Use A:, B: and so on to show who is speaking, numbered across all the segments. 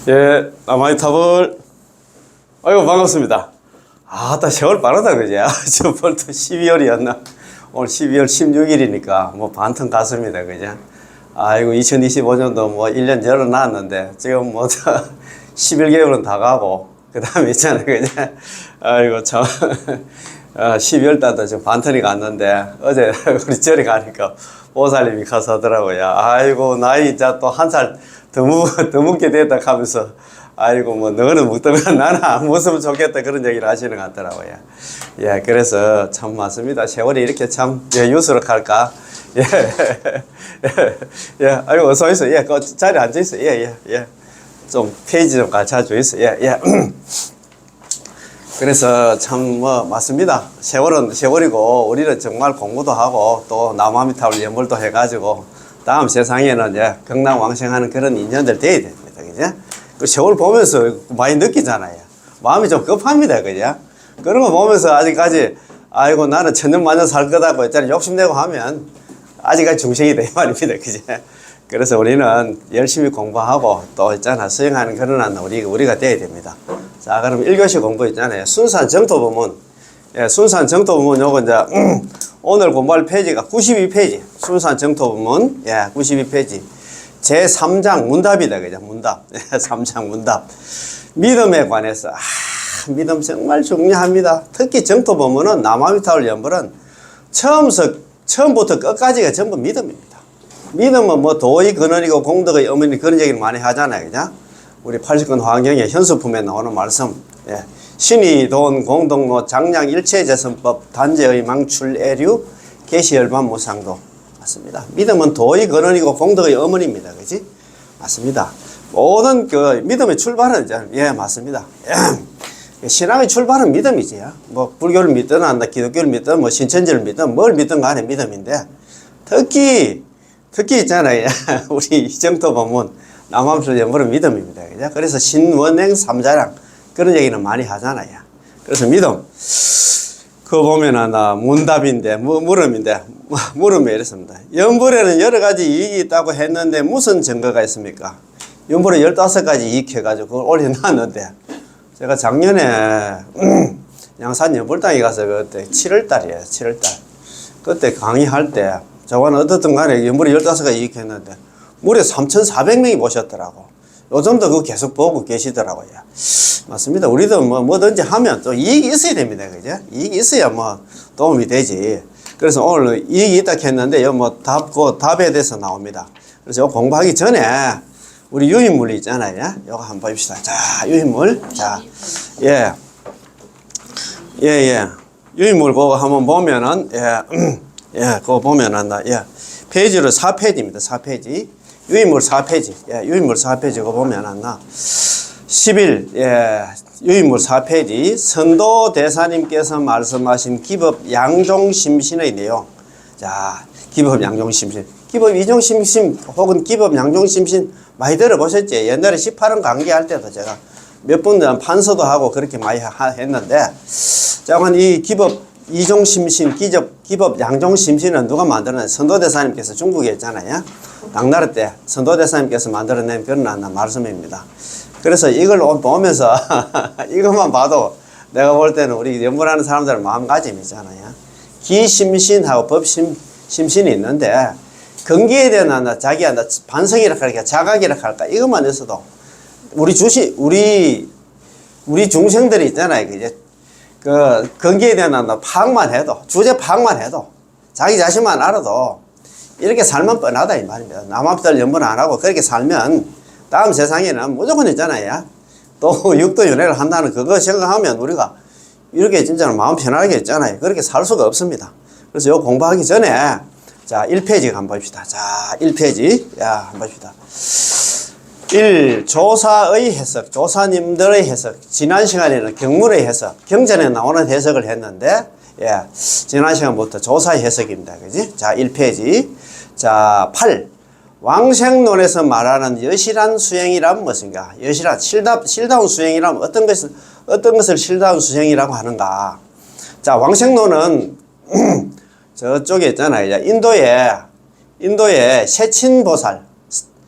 A: 예, 남아이탑을 아이고 반갑습니다. 다 세월 빠르다 그지? 저 벌써 12월이었나? 오늘 12월 16일이니까 뭐 반통 갔습니다 그죠? 아이고 2025년도 뭐 1년 열어놨는데 지금 뭐 11개월은 다 가고 그 다음에 있잖아요 그죠? 아이고 참 12월 달도 지금 반턴이 갔는데 어제 우리 절에 가니까 보살님이 가서 하더라고요. 아이고 나이 이제 또 한 살 더 먹게 됐다 하면서 아이고 뭐 너는 묵더면 나는 안 먹었으면 좋겠다 그런 얘기를 하시는 것 같더라고요. 예, 그래서 참 맞습니다. 세월이 이렇게 참 유스럭할까? 예, 예, 아이고 어서 있어. 예, 그 자리에 앉아 있어. 예, 예, 예. 좀 페이지 좀 갖춰줘 있어. 예, 예. 그래서 참 뭐 맞습니다. 세월은 세월이고 우리는 정말 공부도 하고 또 나무아미타불 연불도 해가지고 다음 세상에는 이제 경랑왕생하는 그런 인연들 돼야 됩니다. 그죠? 그 세월 보면서 많이 느끼잖아요. 마음이 좀 급합니다. 그죠? 그런 거 보면서 아직까지 아이고 나는 천년만년 살 거다고 있잖아요. 욕심내고 하면 아직까지 중생이다 이 말입니다. 그죠? 그래서 우리는 열심히 공부하고 또 있잖아 수행하는 그런 우리가 돼야 됩니다. 자, 그럼 1교시 공부 있잖아요. 순산 정토부문. 예, 순산 정토부문 요거 이제 오늘 공부할 페이지가 92페이지. 순산 정토부문. 예, 92페이지. 제3장 문답이다. 그죠? 문답. 예, 3장 문답. 믿음에 관해서 믿음 정말 중요합니다. 특히 정토부문은 남아미타불 연불은 처음부터 끝까지가 전부 믿음입니다. 믿음은 뭐 도의 근원이고 공덕의 어머니 그런 얘기를 많이 하잖아요. 그죠? 우리 80권 화경의 현수품에 나오는 말씀. 예. 신이 돈 공동로 장량 일체재선법 단재의 망출 애류 계시열반 무상도. 맞습니다. 믿음은 도의 근원이고 공덕의 어머니입니다. 그지? 맞습니다. 모든 그 믿음의 출발은 예, 맞습니다. 예. 신앙의 출발은 믿음이지. 뭐 불교를 믿든 기독교를 믿든 뭐 신천지를 믿든 뭘 믿든 간에 믿음인데 특히 있잖아요. 우리 정토 보면 남아미타불 연불은 믿음입니다. 그죠? 그래서 신원행 삼자랑 그런 얘기는 많이 하잖아요. 그래서 믿음. 그거 보면은 문답인데, 물음에 이렇습니다. 연불에는 여러 가지 이익이 있다고 했는데 무슨 증거가 있습니까? 연불에 15가지 이익 해가지고 그걸 올려놨는데, 제가 작년에 양산 연불당에 가서 그때 7월달이에요. 7월달. 그때 강의할 때, 저거는 어떻든 간에 연불에 15가지 이익 했는데, 무려 3,400명이 보셨더라고. 요즘도 그거 계속 보고 계시더라고요. 맞습니다. 우리도 뭐든지 하면 또 이익이 있어야 됩니다. 그죠? 이익이 있어야 뭐 도움이 되지. 그래서 오늘 이익이 있다 했는데, 답에 대해서 나옵니다. 그래서 요 공부하기 전에 우리 유인물이 있잖아요. 요거 한번 봅시다. 자, 유인물. 자, 예. 유인물 그거 한번 보면은, 그거 보면은, 페이지로 4페이지입니다. 4페이지. 유인물 4페이지. 예, 유인물 4페이지 그거 보면 안나 10일 유인물 4페이지 선도 대사님께서 말씀하신 기법 양종심신의 내용. 자, 기법 양종심신. 기법 이종심신 혹은 기법 양종심신 많이 들어보셨죠? 옛날에 18원 강의할 때도 제가 몇 번 판서도 하고 그렇게 많이 했는데, 자, 이 기법 이종심신, 기법 양종심신은 누가 만들었나요? 선도대사님께서 중국에 있잖아요. 당나라 때 선도대사님께서 만들어낸 그런 말씀입니다. 그래서 이걸 보면서 이것만 봐도 내가 볼 때는 우리 연구하는 사람들 마음가짐이잖아요. 기심신하고 법심신이 있는데 근기에 대한 자기야 반성이라 할까 자각이라 할까 이것만 있어도 우리 중생들이 있잖아요. 이제 그 근기에 대한 파악만 해도 주제 파악만 해도 자기 자신만 알아도 이렇게 살면 뻔하다 이 말입니다. 남아미타불 연불 안 하고 그렇게 살면 다음 세상에는 무조건 있잖아요. 또 육도윤회를 한다는 그거 생각하면 우리가 이렇게 진짜로 마음 편하게 있잖아요. 그렇게 살 수가 없습니다. 그래서 요 공부하기 전에 자 1페이지 한번 봅시다. 자 1페이지 한번 봅시다. 1. 조사의 해석, 조사님들의 해석. 지난 시간에는 경문의 해석, 경전에 나오는 해석을 했는데, 지난 시간부터 조사의 해석입니다. 그지? 자, 1페이지. 자, 8. 왕생론에서 말하는 여실한 수행이란 무엇인가? 여실한, 실다운 수행이란 어떤 것을 실다운 수행이라고 하는가? 자, 왕생론은 저쪽에 있잖아요. 인도에 세친보살,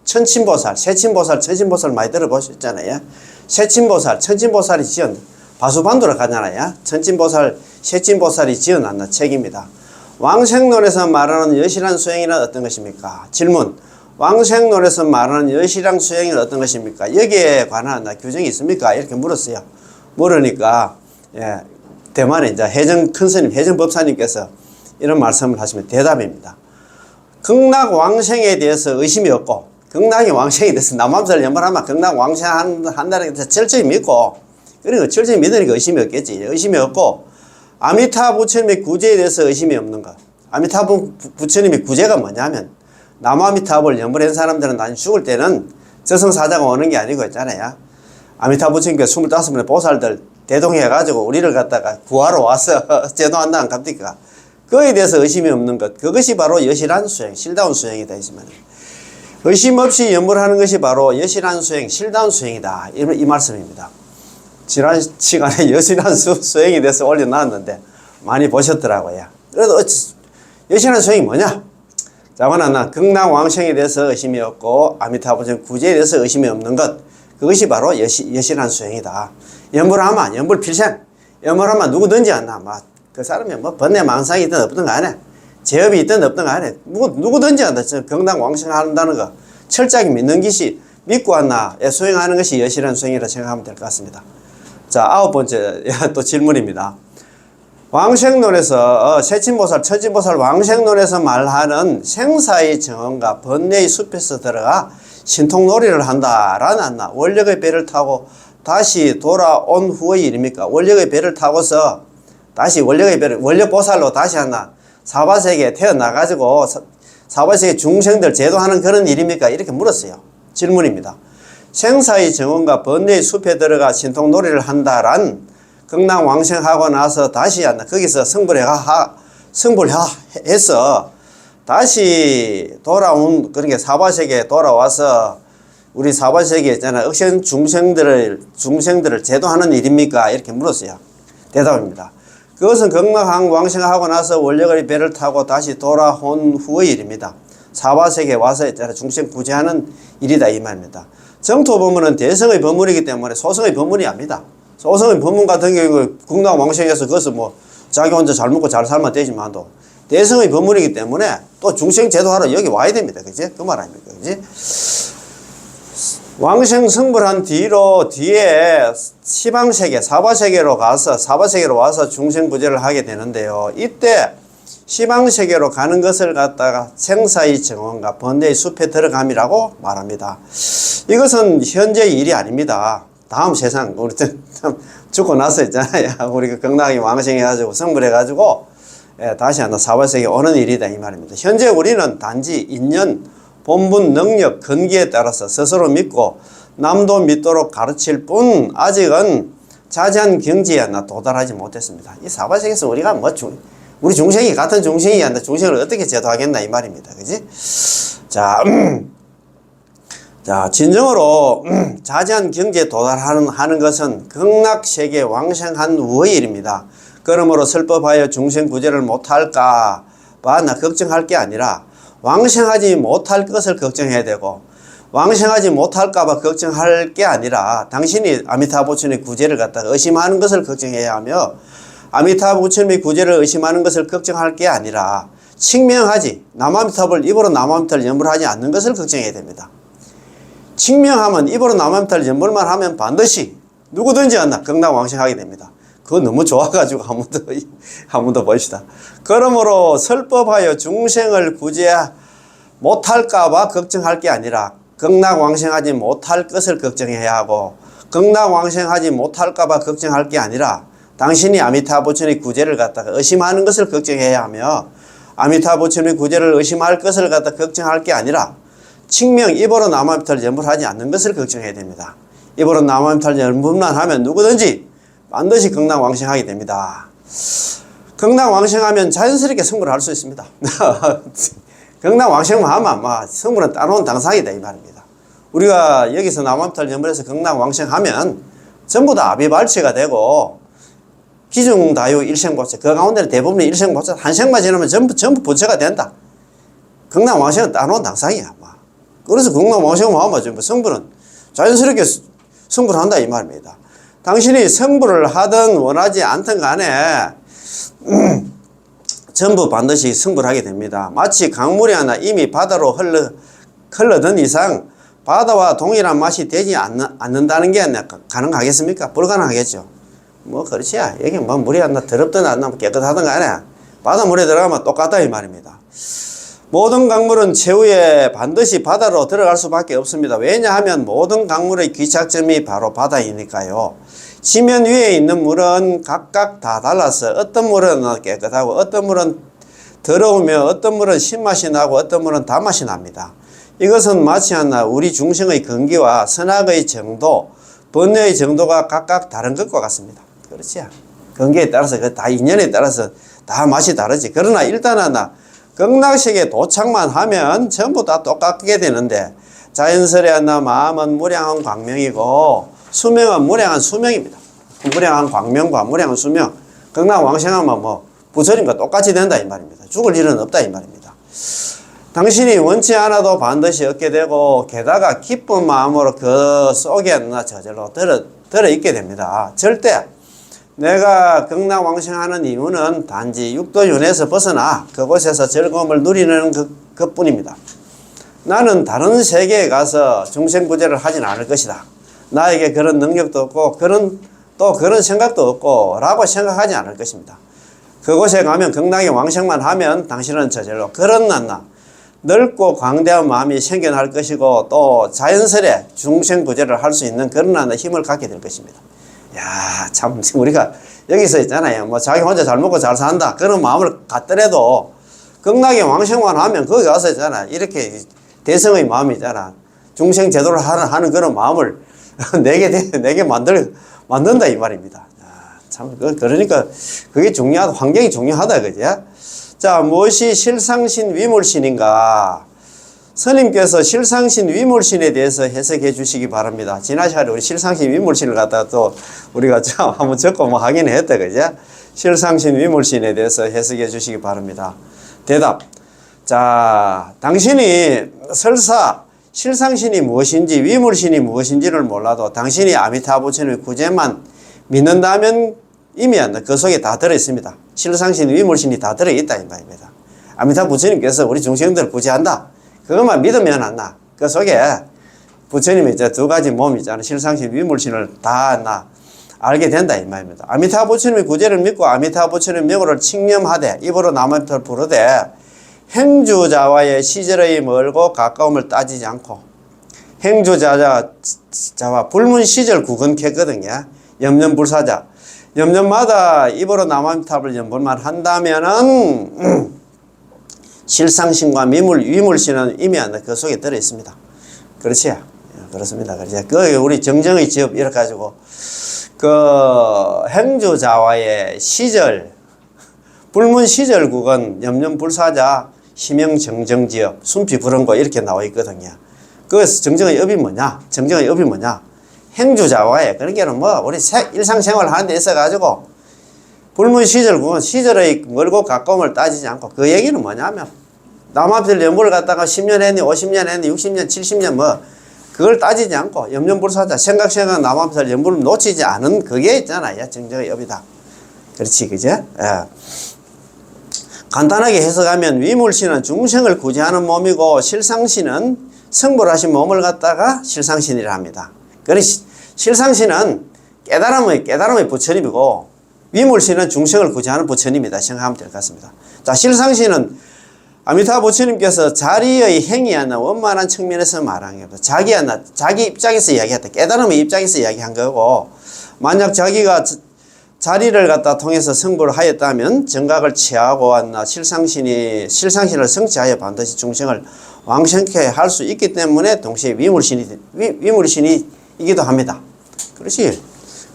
A: 천친보살, 세친보살, 천친보살 많이 들어보셨잖아요. 세친보살, 천친보살이 지은 바수반도를 가잖아요. 천친보살, 세친보살이 지어놨는 책입니다. 왕생론에서 말하는 여실한 수행이란 어떤 것입니까? 질문. 왕생론에서 말하는 여실한 수행은 어떤 것입니까? 여기에 관한 규정이 있습니까? 이렇게 물었어요. 물으니까 대만의 이제 해정 큰스님, 해정 법사님께서 이런 말씀을 하시면 대답입니다. 극락왕생에 대해서 의심이 없고, 극락이 왕생에 대해서 남함설 연말하면 극락 왕생한다는 게 철저히 믿고, 그러니까 철저히 믿으니까 의심이 없겠지. 의심이 없고, 아미타 부처님의 구제에 대해서 의심이 없는 것. 아미타 부처님의 구제가 뭐냐면, 남아미타불 연불한 사람들은 나중에 죽을 때는 저승사자가 오는 게 아니고 있잖아요. 아미타 부처님께서 25분의 보살들 대동해가지고 우리를 갖다가 구하러 와서 제도한다는 갑니까? 그에 대해서 의심이 없는 것. 그것이 바로 여실한 수행, 실다운 수행이 되지만 의심 없이 연불하는 것이 바로 여실한 수행, 실다운 수행이다. 이 말씀입니다. 지난 시간에 여실한 수행에 대해서 올려놨는데 많이 보셨더라고요. 그래도 여실한 수행이 뭐냐? 자고는 극락왕생에 대해서 의심이 없고 아미타부처님 구제에 대해서 의심이 없는 것. 그것이 바로 여실한 수행이다. 연불하면 연불필생, 연불하면 누구든지 안나. 그 사람이 뭐 번뇌 망상이 있든 없든 간에, 제업이 있든 없든 간에 누구든지 한다. 극락왕생한다는 거 철저하게 믿는 것이 믿고 한나 수행하는 것이 여실한 수행이라 생각하면 될 것 같습니다. 자, 9번째 또 질문입니다. 왕생론에서 세친보살, 천친보살 왕생론에서 말하는 생사의 정원과 번뇌의 숲에서 들어가 신통놀이를 한다라는 원력의 배를 타고 다시 돌아온 후의 일입니까? 원력의 배를 타고서 다시 원력보살로 다시 사바세계에 태어나가지고 사바세계 중생들 제도하는 그런 일입니까? 이렇게 물었어요. 질문입니다. 생사의 정원과 번뇌의 숲에 들어가 신통놀이를 한다란 극락왕생하고 나서 다시 거기서 성불해서 다시 돌아온, 그러니까 사바세계에 돌아와서 우리 사바세계에 있잖아. 억션 중생들을 제도하는 일입니까? 이렇게 물었어요. 대답입니다. 그것은 극락왕생하고 나서 원력의 배를 타고 다시 돌아온 후의 일입니다. 사바세계에 와서 있잖아. 중생 구제하는 일이다. 이 말입니다. 정토법문은 대성의 법문이기 때문에 소성의 법문이 아닙니다. 소성의 법문 같은 경우 극락왕생에서 그것을 뭐 자기 혼자 잘 먹고 잘 살면 되지만도 대성의 법문이기 때문에 또 중생 제도하러 여기 와야 됩니다. 그지? 그 말 아닙니까? 그지? 왕생 성불한 뒤에 시방세계, 사바세계로 와서 중생 구제를 하게 되는데요. 이때 시방세계로 가는 것을 갖다가 생사의 정원과 번뇌의 숲에 들어감이라고 말합니다. 이것은 현재의 일이 아닙니다. 다음 세상, 우리 죽고 나서 있잖아요. 우리가 극락이 왕생해가지고 성불해가지고 다시 사바세계에 오는 일이다. 이 말입니다. 현재 우리는 단지 인연, 본분, 능력, 근기에 따라서 스스로 믿고 남도 믿도록 가르칠 뿐 아직은 자세한 경지에 도달하지 못했습니다. 이 사바세계에서 우리가 우리 중생이 같은 중생이 중생을 어떻게 제도하겠나 이 말입니다. 그지? 자, 진정으로 자세한 경지에 도달하는 것은 극락세계 왕생한 후의 일입니다. 그러므로 설법하여 중생 구제를 못할까 봐 걱정할 게 아니라 왕생하지 못할 것을 걱정해야 되고 왕생하지 못할까 봐 걱정할 게 아니라 당신이 아미타 부처님의 구제를 갖다가 의심하는 것을 걱정해야 하며 아미타 부처님의 구제를 의심하는 것을 걱정할 게 아니라 칭명하지 남아미타불 입으로 남아미타를 연불하지 않는 것을 걱정해야 됩니다. 칭명하면 입으로 남아미타를 연불만 하면 반드시 누구든지 극락왕생하게 됩니다. 그거 너무 좋아가지고 한 번 더 봅시다. 그러므로 설법하여 중생을 구제 못할까봐 걱정할 게 아니라 극락왕생하지 못할 것을 걱정해야 하고 극락왕생하지 못할까봐 걱정할 게 아니라 당신이 아미타 부처님의 구제를 갖다가 의심하는 것을 걱정해야 하며 아미타 부처님의 구제를 의심할 것을 갖다가 걱정할 게 아니라 칭명 입으로 남아미타를 연불하지 않는 것을 걱정해야 됩니다. 입으로 남아미타를 연불만 하면 누구든지 반드시 극락왕생하게 됩니다. 극락왕생하면 자연스럽게 성불을 할 수 있습니다. 극락왕생만 하면 성불은 따놓은 당상이다 이 말입니다. 우리가 여기서 남아미타를 연불해서 극락왕생하면 전부 다 아비발치가 되고 기중다유 일생보체, 그 가운데는 대부분의 일생보체, 한 생만 지나면 전부 보체가 된다. 극락왕생은 따놓은 당상이야. 그래서 극락왕생을 하면 성불은 자연스럽게 성불을 한다 이 말입니다. 당신이 성불을 하든 원하지 않든 간에 전부 반드시 성불하게 됩니다. 마치 강물이 하나 이미 바다로 흘러든 이상 바다와 동일한 맛이 되지 않는다는 게 가능하겠습니까? 불가능하겠죠. 뭐 그렇지. 여기 뭐 물이 안 나 더럽든 안 나면 깨끗하든 간에 바닷물에 들어가면 똑같다 이 말입니다. 모든 강물은 최후에 반드시 바다로 들어갈 수밖에 없습니다. 왜냐하면 모든 강물의 귀착점이 바로 바다이니까요. 지면 위에 있는 물은 각각 다 달라서 어떤 물은 깨끗하고 어떤 물은 더러우며 어떤 물은 신맛이 나고 어떤 물은 단맛이 납니다. 이것은 마치 하나 우리 중생의 근기와 선악의 정도, 번뇌의 정도가 각각 다른 것과 같습니다. 그렇지? 근기에 따라서 다 인연에 따라서 다 맛이 다르지. 그러나 일단 하나 극락세계에 도착만 하면 전부 다 똑같게 되는데 자연설에 하나 마음은 무량한 광명이고 수명은 무량한 수명입니다. 무량한 광명과 무량한 수명. 극락왕생하면 뭐 부처님과 똑같이 된다 이 말입니다. 죽을 일은 없다 이 말입니다. 당신이 원치 않아도 반드시 얻게 되고 게다가 기쁜 마음으로 그 속에 저절로 들어있게 됩니다. 절대 내가 극락왕생하는 이유는 단지 육도윤에서 벗어나 그곳에서 즐거움을 누리는 그뿐입니다. 나는 다른 세계에 가서 중생구제를 하진 않을 것이다. 나에게 그런 능력도 없고 그런 생각도 없고 라고 생각하지 않을 것입니다. 그곳에 가면 극락의 왕생만 하면 당신은 저절로 그런 넓고 광대한 마음이 생겨날 것이고 또 자연스레 중생구제를 할 수 있는 그런 힘을 갖게 될 것입니다. 야, 참 우리가 여기서 있잖아요. 뭐 자기 혼자 잘 먹고 잘 산다 그런 마음을 갖더라도 극락의 왕생만 하면 거기 가서 있잖아. 이렇게 대성의 마음이 있잖아. 중생 제도를 하는 그런 마음을 내게 만든다 이 말입니다. 야, 참 그러니까 그게 중요하다. 환경이 중요하다 그죠? 자, 무엇이 실상신 위물신인가? 스님께서 실상신 위물신에 대해서 해석해 주시기 바랍니다. 지난 시간에 우리 실상신 위물신을 갖다가 또 우리가 참 한번 적고 뭐 하긴 했다, 그죠? 실상신 위물신에 대해서 해석해 주시기 바랍니다. 대답. 자, 당신이 설사 실상신이 무엇인지 위물신이 무엇인지를 몰라도 당신이 아미타불 부처님의 구제만 믿는다면 이미 그 속에 다 들어있습니다. 실상신 위물신이 다 들어있다 이 말입니다. 아미타불 부처님께서 우리 중생들을 구제한다. 그것만 믿으면 그 속에 부처님의 이제 두 가지 몸이 있잖아. 실상신 위물신을 다 알게 된다 이 말입니다. 아미타불 부처님의 구제를 믿고 아미타불 부처님의 명호를 칭념하되 입으로 남한테를 부르되 행주자와의 시절의 멀고 가까움을 따지지 않고 행주자와 불문시절 구건했거든요. 염전불사자. 염전마다 입으로 남한탑을 연불만 한다면은 실상신과 위물신은 이미 그 속에 들어 있습니다. 그렇지? 그렇습니다. 그 우리 정정의 지업 이렇게 가지고 그 행주자와의 시절 불문시절 구건 염전불사자 희명정정지업 순피불원고 이렇게 나와 있거든요. 그 정정의 업이 뭐냐? 정정의 업이 뭐냐? 행주자와의 그러니까 뭐 우리 일상생활 하는 데 있어 가지고 불문시절 구건 시절의 멀고 가까움을 따지지 않고 그 얘기는 뭐냐면 남한필 연불을 갖다가 10년 했니 50년 했니 60년 70년 뭐 그걸 따지지 않고 염전불사자 생각 남한필 연불을 놓치지 않은 그게 있잖아요. 정정의 업이다. 그렇지 그죠? 예. 간단하게 해석하면 위물신은 중생을 구제하는 몸이고 실상신은 성불하신 몸을 갖다가 실상신이라 합니다. 그래서 실상신은 깨달음의 부처님이고 위물신은 중생을 구제하는 부처님이다 생각하면 될 것 같습니다. 자, 실상신은 아미타불 부처님께서 자리의 행위하나 원만한 측면에서 말한 겁니다. 자기 입장에서 이야기했다. 깨달음의 입장에서 이야기한 거고 만약 자기가 자리를 갖다 통해서 성불을 하였다면 정각을 취하고 왔나 실상신을 성취하여 반드시 중생을 왕생케 할 수 있기 때문에 동시에 위물신이기도 합니다. 그렇지?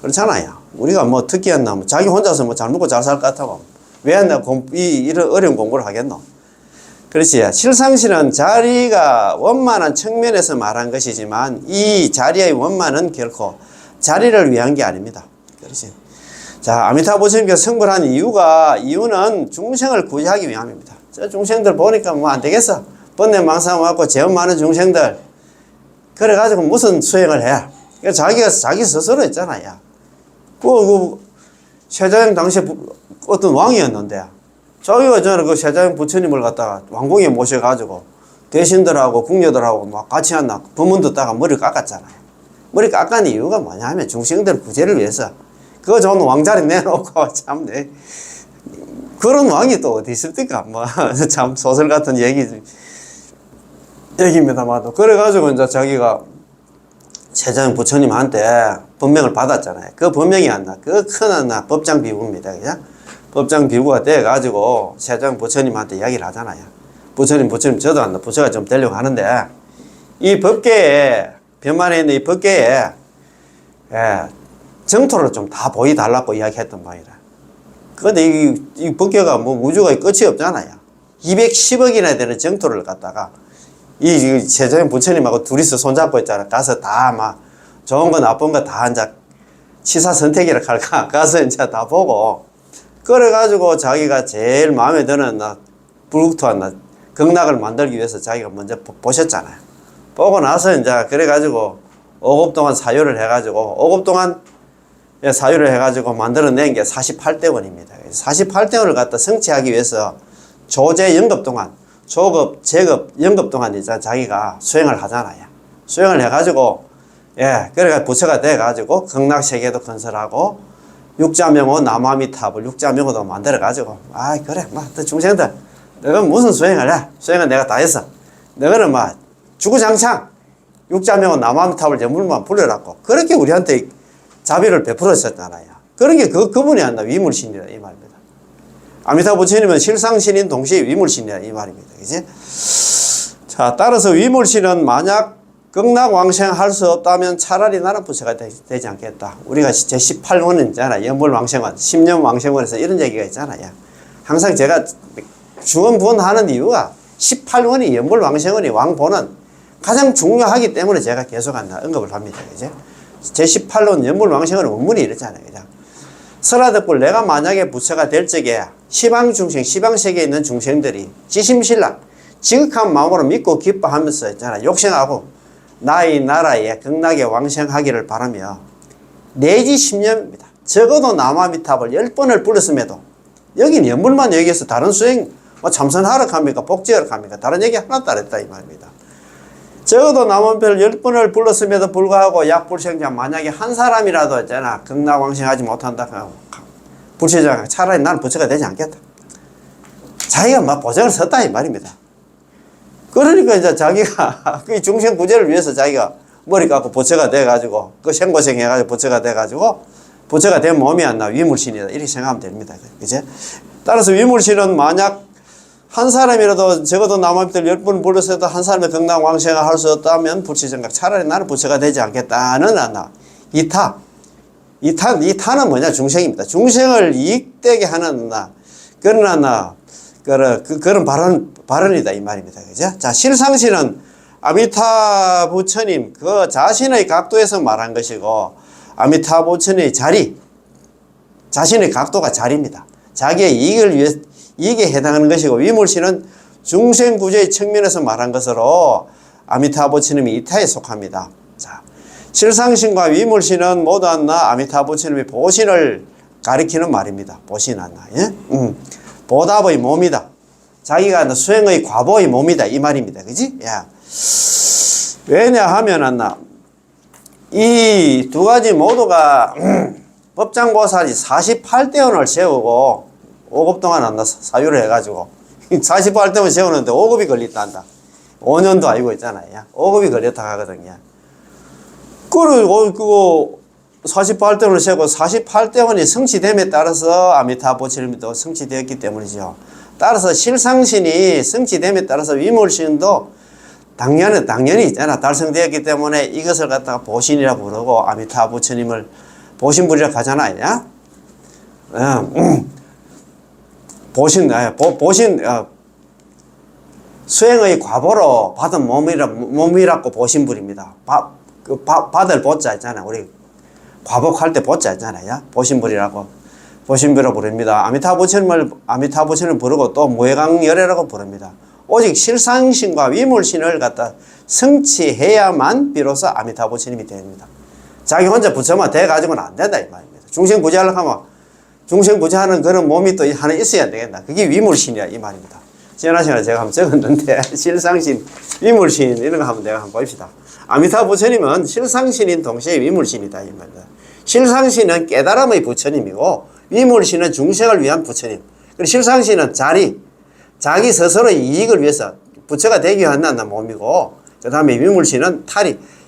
A: 그렇잖아요. 우리가 뭐 특기한 뭐 자기 혼자서 뭐 잘 먹고 잘 살 것 같다고 왜 이런 어려운 공부를 하겠노? 그렇지? 실상신은 자리가 원만한 측면에서 말한 것이지만 이 자리의 원만은 결코 자리를 위한 게 아닙니다. 그렇지? 자, 아미타불 부처님께서 성불한 이유는 중생을 구제하기 위함입니다. 저 중생들 보니까 뭐 안 되겠어. 번뇌망상 갖고 죄업 많은 중생들 그래가지고 무슨 수행을 해? 자기가 자기 스스로 했잖아요. 세자형 당시에 어떤 왕이었는데 자기가 저는 그 세자형 부처님을 갖다가 왕궁에 모셔가지고 대신들하고 궁녀들하고 막 같이 한나 법문 듣다가 머리 깎았잖아요. 머리 깎은 이유가 뭐냐면 중생들 구제를 위해서 그거 좋은 왕자리 내놓고 참 그런 왕이 또 어디 있습니까? 뭐 참 소설 같은 얘기입니다만 그래가지고 이제 자기가 세자형 부처님한테 법명을 받았잖아요. 그 법명이 안 나. 그 큰 법장 비구입니다. 그죠? 법장 비구가 돼가지고 세자형 부처님한테 이야기를 하잖아요. 부처님, 저도 안 나. 부처가 좀 되려고 하는데, 이 법계에, 변만에 있는 이 법계에, 정토를 좀 다 보여달라고 이야기했던 모양이라. 그런데 이 법계가 뭐 우주가 끝이 없잖아요. 210억이나 되는 정토를 갖다가 이 세자형 부처님하고 둘이서 손잡고 있잖아. 가서 다 막 좋은 거 나쁜 거 다 이제 치사 선택이라 할까 가서 이제 다 보고 그래가지고 자기가 제일 마음에 드는 불국토한 극락을 만들기 위해서 자기가 먼저 보셨잖아요. 보고 나서 이제 그래가지고 5급 동안 사유를 해가지고 5급 동안 사유를 해가지고 만들어낸 게 48대원입니다. 48대원을 갖다 성취하기 위해서 조제 연급 동안 조급, 제급, 연급 동안 이제 자기가 수행을 하잖아요. 수행을 해가지고, 그래가 부처가 돼가지고, 극락세계도 건설하고, 육자명호 남아미탑을 육자명호도 만들어가지고, 그래, 중생들, 너가 무슨 수행을 해? 수행은 내가 다 했어. 너희는 주구장창, 육자명호 남아미탑을 전부만 불러놨고, 그렇게 우리한테 자비를 베풀었었잖아요. 그런 게 그분이 한다. 위물신이라, 이 말입니다. 아미타 부처님은 실상신인 동시에 위물신이라 이 말입니다. 그지? 자, 따라서 위물신은 만약 극락왕생할 수 없다면 차라리 나는 부처가 되지 않겠다. 우리가 제18원은 있잖아요. 연불왕생원, 10년 왕생원에서 이런 얘기가 있잖아요. 항상 제가 중언부언하는 이유가 18원이 연불왕생원이 왕보는 가장 중요하기 때문에 제가 계속 언급을 합니다. 그지? 제18원 연불왕생원은 원문이 이렇잖아요. 그죠? 설화덕불 내가 만약에 부처가 될 적에 시방중생, 시방세계에 있는 중생들이 지심신랑 지극한 마음으로 믿고 기뻐하면서 있잖아 욕생하고 나의 나라에 극락에 왕생하기를 바라며 내지 10년입니다. 적어도 남아미탑을 10번을 불렀음에도 여긴 연불만 얘기해서 다른 수행 참선하러 갑니까? 복지하러 갑니까? 다른 얘기 하나도 안 했다 이 말입니다. 적어도 남원별 10번을 불렀음에도 불구하고 약불생자 만약에 한 사람이라도 있잖아 극락왕생하지 못한다 불체장 차라리 나는 부처가 되지 않겠다. 자기가 보장을 섰다 이 말입니다. 그러니까 이제 자기가 그 중생 구제를 위해서 자기가 머리 깎고 부처가 돼가지고 그 생고생 해가지고 부처가 돼가지고 부처가 된 몸이 안 나 위물신이다 이렇게 생각하면 됩니다. 그죠? 따라서 위물신은 만약 한 사람이라도 적어도 남아미탑 10번 불렀어도 한 사람의 극락왕생을 할 수 없다면 불치정각 차라리 나는 부처가 되지 않겠다는 이타는 뭐냐? 중생입니다. 중생을 이익되게 하는 그런 발언이다 이 말입니다. 그죠? 자, 실상신은 아미타 부처님 그 자신의 각도에서 말한 것이고 아미타 부처님의 자신의 각도가 자리입니다. 자기의 이익에 해당하는 것이고 위물신은 중생구제의 측면에서 말한 것으로 아미타 부처님이 이타에 속합니다. 자, 실상신과 위물신은 모두 하나 아미타 부처님의 보신을 가리키는 말입니다. 보신 하나. 예? 보답의 몸이다. 자기가 수행의 과보의 몸이다. 이 말입니다. 그지? 야. 왜냐하면 이 두 가지 모두가 법장보살이 48대원을 세우고 5급 동안 사유를 해가지고 48대원 세우는데 5급이 걸렸단다. 5년도 아니고 있잖아요. 5급이 걸렸다 하거든요. 그거 48대원을 세우고 48대원이 성취됨에 따라서 아미타 부처님도 성취되었기 때문이죠. 따라서 실상신이 성취됨에 따라서 위물신도 당연히 있잖아. 달성되었기 때문에 이것을 갖다가 보신이라 부르고 아미타 부처님을 보신불이라고 하잖아요. 보신, 수행의 과보로 받은 몸이라고 보신불입니다. 받을 보자 있잖아요. 우리 과복할 때 보자 있잖아요. 보신불이라고. 보신불이라고 부릅니다. 아미타 부처님을 부르고 또 무해강열애라고 부릅니다. 오직 실상신과 위물신을 갖다 성취해야만 비로소 아미타불 부처님이 됩니다. 자기 혼자 부처만 돼가지고는 안 된다 이 말입니다. 중생구제하려고 하면 중생구제하는 그런 몸이 또 하나 있어야 되겠다. 그게 위물신이야 이 말입니다. 지난 시간에 제가 한번 적었는데 실상신, 위물신 이런 거 한번 내가 한번 봅시다. 아미타불 부처님은 실상신인 동시에 위물신이다 이 말입니다. 실상신은 깨달음의 부처님이고 위물신은 중생을 위한 부처님. 그리고 실상신은 자기 스스로의 이익을 위해서 부처가 되기 위한 몸이고, 그 다음에 위물신은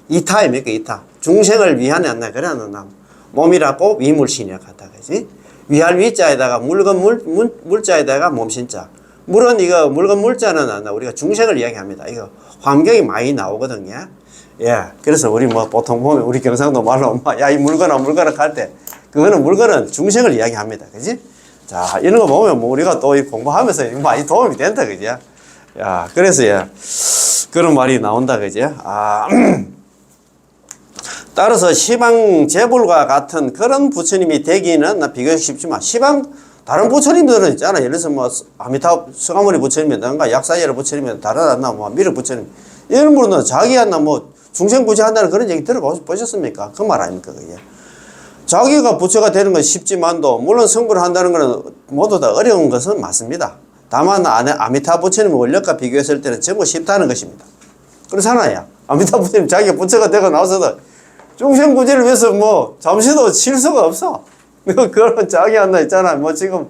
A: 이타입니까? 이타. 중생을 위한 그런 몸이라고 위물신이라고 한다. 그지? 위할 위자에다가 물자에다가 몸신자. 물은 물건 물자는 우리가 중생을 이야기합니다. 이거 환경이 많이 나오거든요. 예. 그래서 우리 보통 보면 우리 경상도 말로 야, 이 물건아 할 때, 물건은 중생을 이야기합니다. 그지? 자, 이런 거 보면 우리가 또 공부하면서 많이 도움이 된다. 그지? 야, 그래서 그런 말이 나온다. 그지? 따라서 시방 재불과 같은 그런 부처님이 되기는 비교하기 쉽지만, 다른 부처님들은 있잖아. 예를 들어서 서가모니 부처님이든가 약사예로 부처님이든 다른 미륵 부처님. 이런 분은 자기한테 중생구제한다는 그런 얘기 들어보셨습니까? 그 말 아닙니까? 그게. 자기가 부처가 되는 건 쉽지만도, 물론 성불을 한다는 것은 모두 다 어려운 것은 맞습니다. 다만, 아미타 부처님 원력과 비교했을 때는 전부 쉽다는 것입니다. 그렇잖아요. 아미타 부처님 자기가 부처가 되고 나서도 중생구제를 위해서 잠시도 쉴 수가 없어. 그런 자기한테 있잖아. 지금,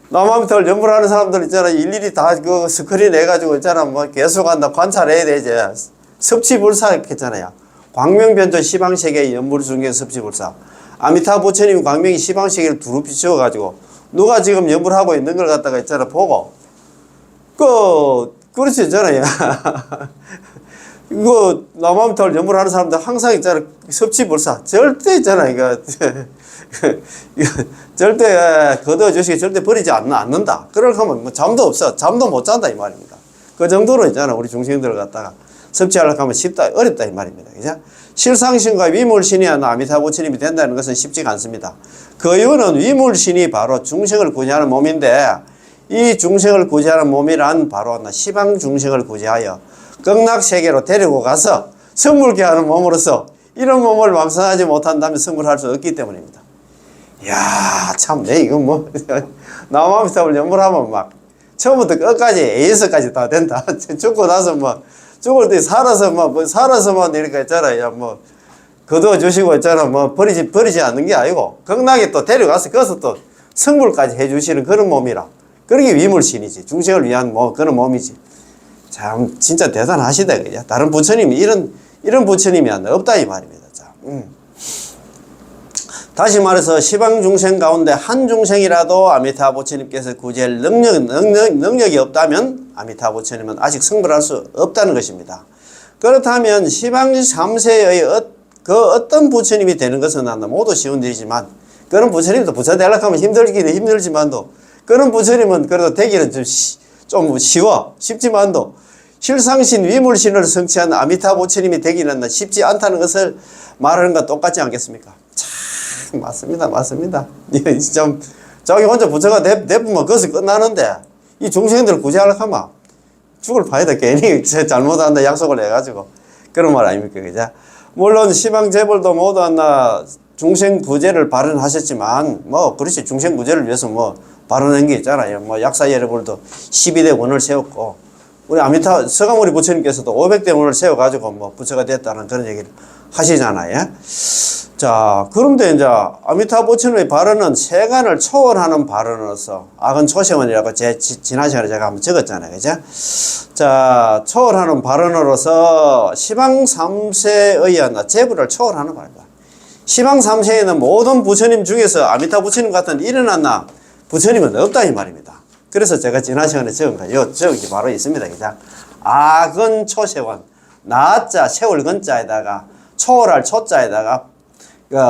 A: 남아미타를 연불하는 사람들 있잖아. 일일이 다 스크린 해가지고 있잖아. 계속한다. 관찰해야 되지. 섭취불사 했잖아요. 광명변조 시방세계의 연불 중에 섭취불사. 아미타 부처님 광명이 시방세계를 두루 비추어가지고 누가 지금 연불하고 있는 걸 갖다가 있잖아 보고 그렇지 있잖아요. 남아미타를 연불하는 사람들 항상 있잖아 섭취불사 절대 있잖아 절대 거두어주시기 절대 버리지 않는다. 그럴 거면 잠도 없어. 잠도 못 잔다 이 말입니다. 그 정도로 있잖아 우리 중생들을 갖다가 섭취하려고 하면 어렵다 이 말입니다. 그죠? 실상신과 위물신이 아미타 부처님이 된다는 것은 쉽지가 않습니다. 그 이유는 위물신이 바로 중생을 구제하는 몸인데, 이 중생을 구제하는 몸이란 바로 시방 중생을 구제하여 극락세계로 데리고 가서 성불케 하는 몸으로서 이런 몸을 왕성하지 못한다면 성불할 수 없기 때문입니다. 이야, 참, 이거 남아미타불 연불하면 처음부터 끝까지 AS까지 다 된다. 죽고 나서 죽을 때 살아서만 이렇게 있잖아요. 거두어주시고 있잖아. 버리지 않는 게 아니고, 극락에 또 데려가서 거기서 또 성불까지 해주시는 그런 몸이라. 그러게 위물신이지. 중생을 위한 그런 몸이지. 참, 진짜 대단하시다. 그죠? 다른 부처님이 이런 부처님이 없다. 이 말입니다. 자, 다시 말해서 시방 중생 가운데 한 중생이라도 아미타 부처님께서 구제할 능력이 없다면 아미타 부처님은 아직 성불할 수 없다는 것입니다. 그렇다면 시방 3세의 어떤 부처님이 되는 것은 모두 쉬운 일이지만, 그런 부처님도 부처 되려고 하면 힘들기는 힘들지만도, 그런 부처님은 그래도 되기는 좀 쉽지만도 실상신 위물신을 성취한 아미타 부처님이 되기는 쉽지 않다는 것을 말하는 건 똑같지 않겠습니까? 참 맞습니다. 참 자기 혼자 부처가 되면 거기서 끝나는데, 이 중생들을 구제하려고 하면 죽을 바에다 괜히 잘못한다 약속을 해가지고 그런 말 아닙니까? 그죠? 물론 시방재벌도 모두 중생 구제를 발언하셨지만, 그렇지, 중생 구제를 위해서 발언한 게 있잖아요. 약사예르불도 12대 원을 세웠고, 우리 서가모니 부처님께서도 500대 원을 세워가지고 부처가 됐다는 그런 얘기를 하시잖아요. 자, 그런데 이제 아미타 부처님의 발언은 세간을 초월하는 발언으로서, 악은 초생원이라고 지난 시간에 제가 한번 적었잖아요. 그죠? 자, 초월하는 발언으로서 시방 3세의 재부를 초월하는 발언입니다. 시방 3세에는 모든 부처님 중에서 아미타 부처님 같은 일어난 부처님은 없다 이 말입니다. 그래서 제가 지난 시간에 적은 거예요. 저기 바로 있습니다. 그죠? 악은 초세원, 나자 세월 근자에다가 초월할 초자에다가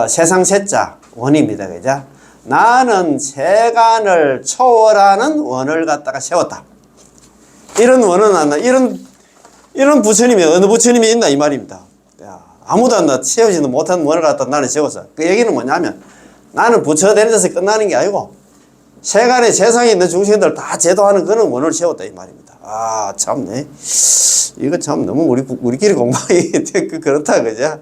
A: 세상 세자 원입니다. 그죠? 나는 세간을 초월하는 원을 갖다가 세웠다. 이런 원은 이런 부처님이 어느 부처님이 있나 이 말입니다. 아무도 세우지도 못한 원을 갖다 나는 세웠어. 그 얘기는 뭐냐면, 나는 부처가 되는 데서 끝나는 게 아니고 세간의 세상에 있는 중생들 다 제도하는 그런 원을 세웠다 이 말입니다. 아, 참네. 이거 참 너무 우리끼리 공부하기 그렇다, 그죠?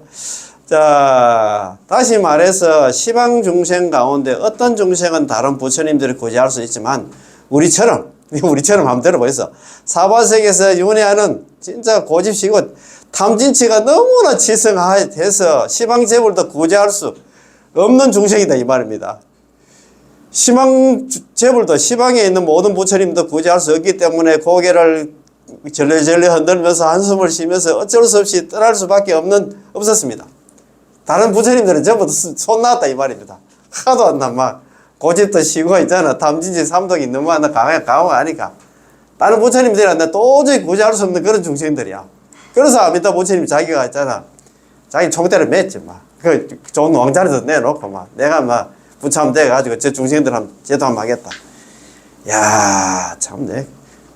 A: 자, 다시 말해서 시방 중생 가운데 어떤 중생은 다른 부처님들이 구제할 수 있지만 우리처럼 한번 들어보겠어. 사바세계에서 윤회하는 진짜 고집시고 탐진치가 너무나 치성해서 시방제불도 구제할 수 없는 중생이다 이 말입니다. 시방제불도 시방에 있는 모든 부처님도 구제할 수 없기 때문에 고개를 절레절레 흔들면서 한숨을 쉬면서 어쩔 수 없이 떠날 수밖에 없었습니다. 다른 부처님들은 전부 손 나왔다 이 말입니다. 하도 안 나 막 고집도 쉬고 있잖아. 탐진치 삼독이 너무 강하니까 다른 부처님들은 도저히 구제할 수 없는 그런 중생들이야. 그래서 아미타 부처님 자기가 있잖아. 자기 총대를 맸지 막. 그 좋은 왕자리도 내놓고 막 내가 막 부처님 돼가지고 저 중생들 한번 제도 한번 하겠다. 야 참네.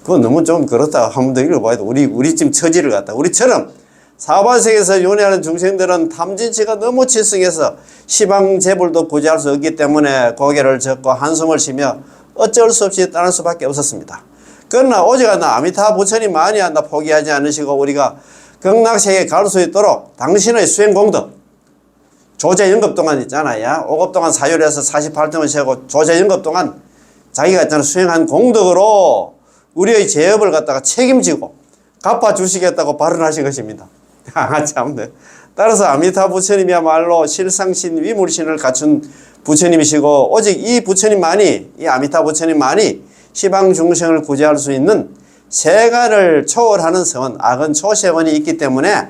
A: 그건 너무 좀 그렇다. 한 번 더 읽어봐야 돼. 우리 지금 처지를 갖다. 우리처럼 사바세계에서 윤회하는 중생들은 탐진치가 너무 치성해서 시방제불도 구제할 수 없기 때문에 고개를 젓고 한숨을 쉬며 어쩔 수 없이 떠날 수밖에 없었습니다. 그러나 오직 아미타 부처님만이 포기하지 않으시고 우리가 극락세계에 갈 수 있도록 당신의 수행공덕 조제연급 동안 있잖아요. 5급 동안 사유해서 48등을 세고 조제연급 동안 자기가 있잖아 수행한 공덕으로 우리의 죄업을 갖다가 책임지고 갚아주시겠다고 발언하신 것입니다. 아, 참네. 따라서 아미타 부처님이야말로 실상신 위물신을 갖춘 부처님이시고 오직 이 부처님만이 이 아미타 부처님만이 시방 중생을 구제할 수 있는 세간을 초월하는 성원 악은 초세원이 있기 때문에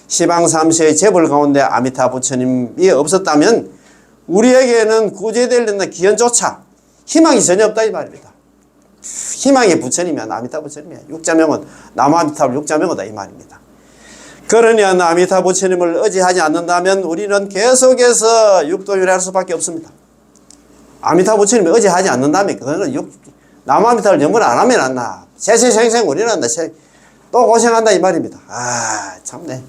A: 시방 삼세의 재벌 가운데 아미타 부처님이 없었다면 우리에게는 구제될 기원조차 희망이 전혀 없다 이 말입니다. 희망의 부처님이야 아미타 부처님이야. 육자명은 남아미타불 육자명어다 이 말입니다. 그러니 아미타 부처님을 의지하지 않는다면 우리는 계속해서 육도유래할 수밖에 없습니다. 아미타 부처님을 의지하지 않는다면 그거는 남아미타를 연분 안 하면 안 나. 세세생생 우리는 또 고생한다 이 말입니다. 아 참네.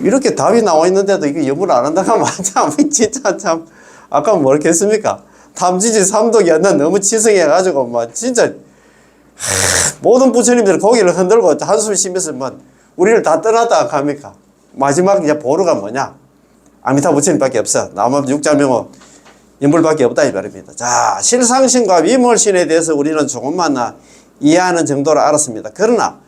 A: 이렇게 답이 나와 있는데도 이게 연분 안 한다고 하면 참 진짜 참 아까 뭐랬겠습니까? 탐진치 삼독이 너무 치성해가지고 진짜 모든 부처님들 고개를 흔들고 한숨 쉬면서 우리를 다 떠났다 합니까? 마지막 이제 보루가 뭐냐? 아미타 부처님밖에 없어. 나머지 육자명호 인물밖에 없다 이 말입니다. 자, 실상신과 위물신에 대해서 우리는 조금만 이해하는 정도로 알았습니다. 그러나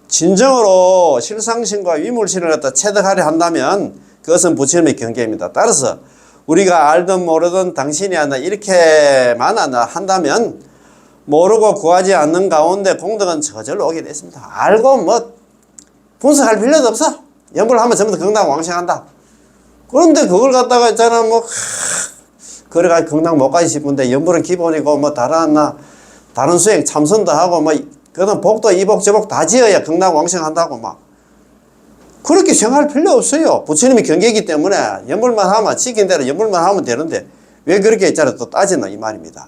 A: 진정으로 실상신과 위물신을 갖다 체득하려 한다면 그것은 부처님의 경계입니다. 따라서 우리가 알든 모르든 당신이 이렇게만 한다면 모르고 구하지 않는 가운데 공덕은 저절로 오게 됐습니다. 알고 분석할 필요도 없어. 연불을 하면 전부 다 극락왕생한다. 그런데 그걸 갖다가 있잖아 그래가지고 극락 못 가지 싶은데 연불은 기본이고 다른 수행 참선도 하고 그건 복도 이복 저복 다 지어야 극락왕생한다고 그렇게 생각할 필요 없어요. 부처님이 경계이기 때문에 연불만 하면 시킨 대로 연불만 하면 되는데 왜 그렇게 있잖아 또 따지나 이 말입니다.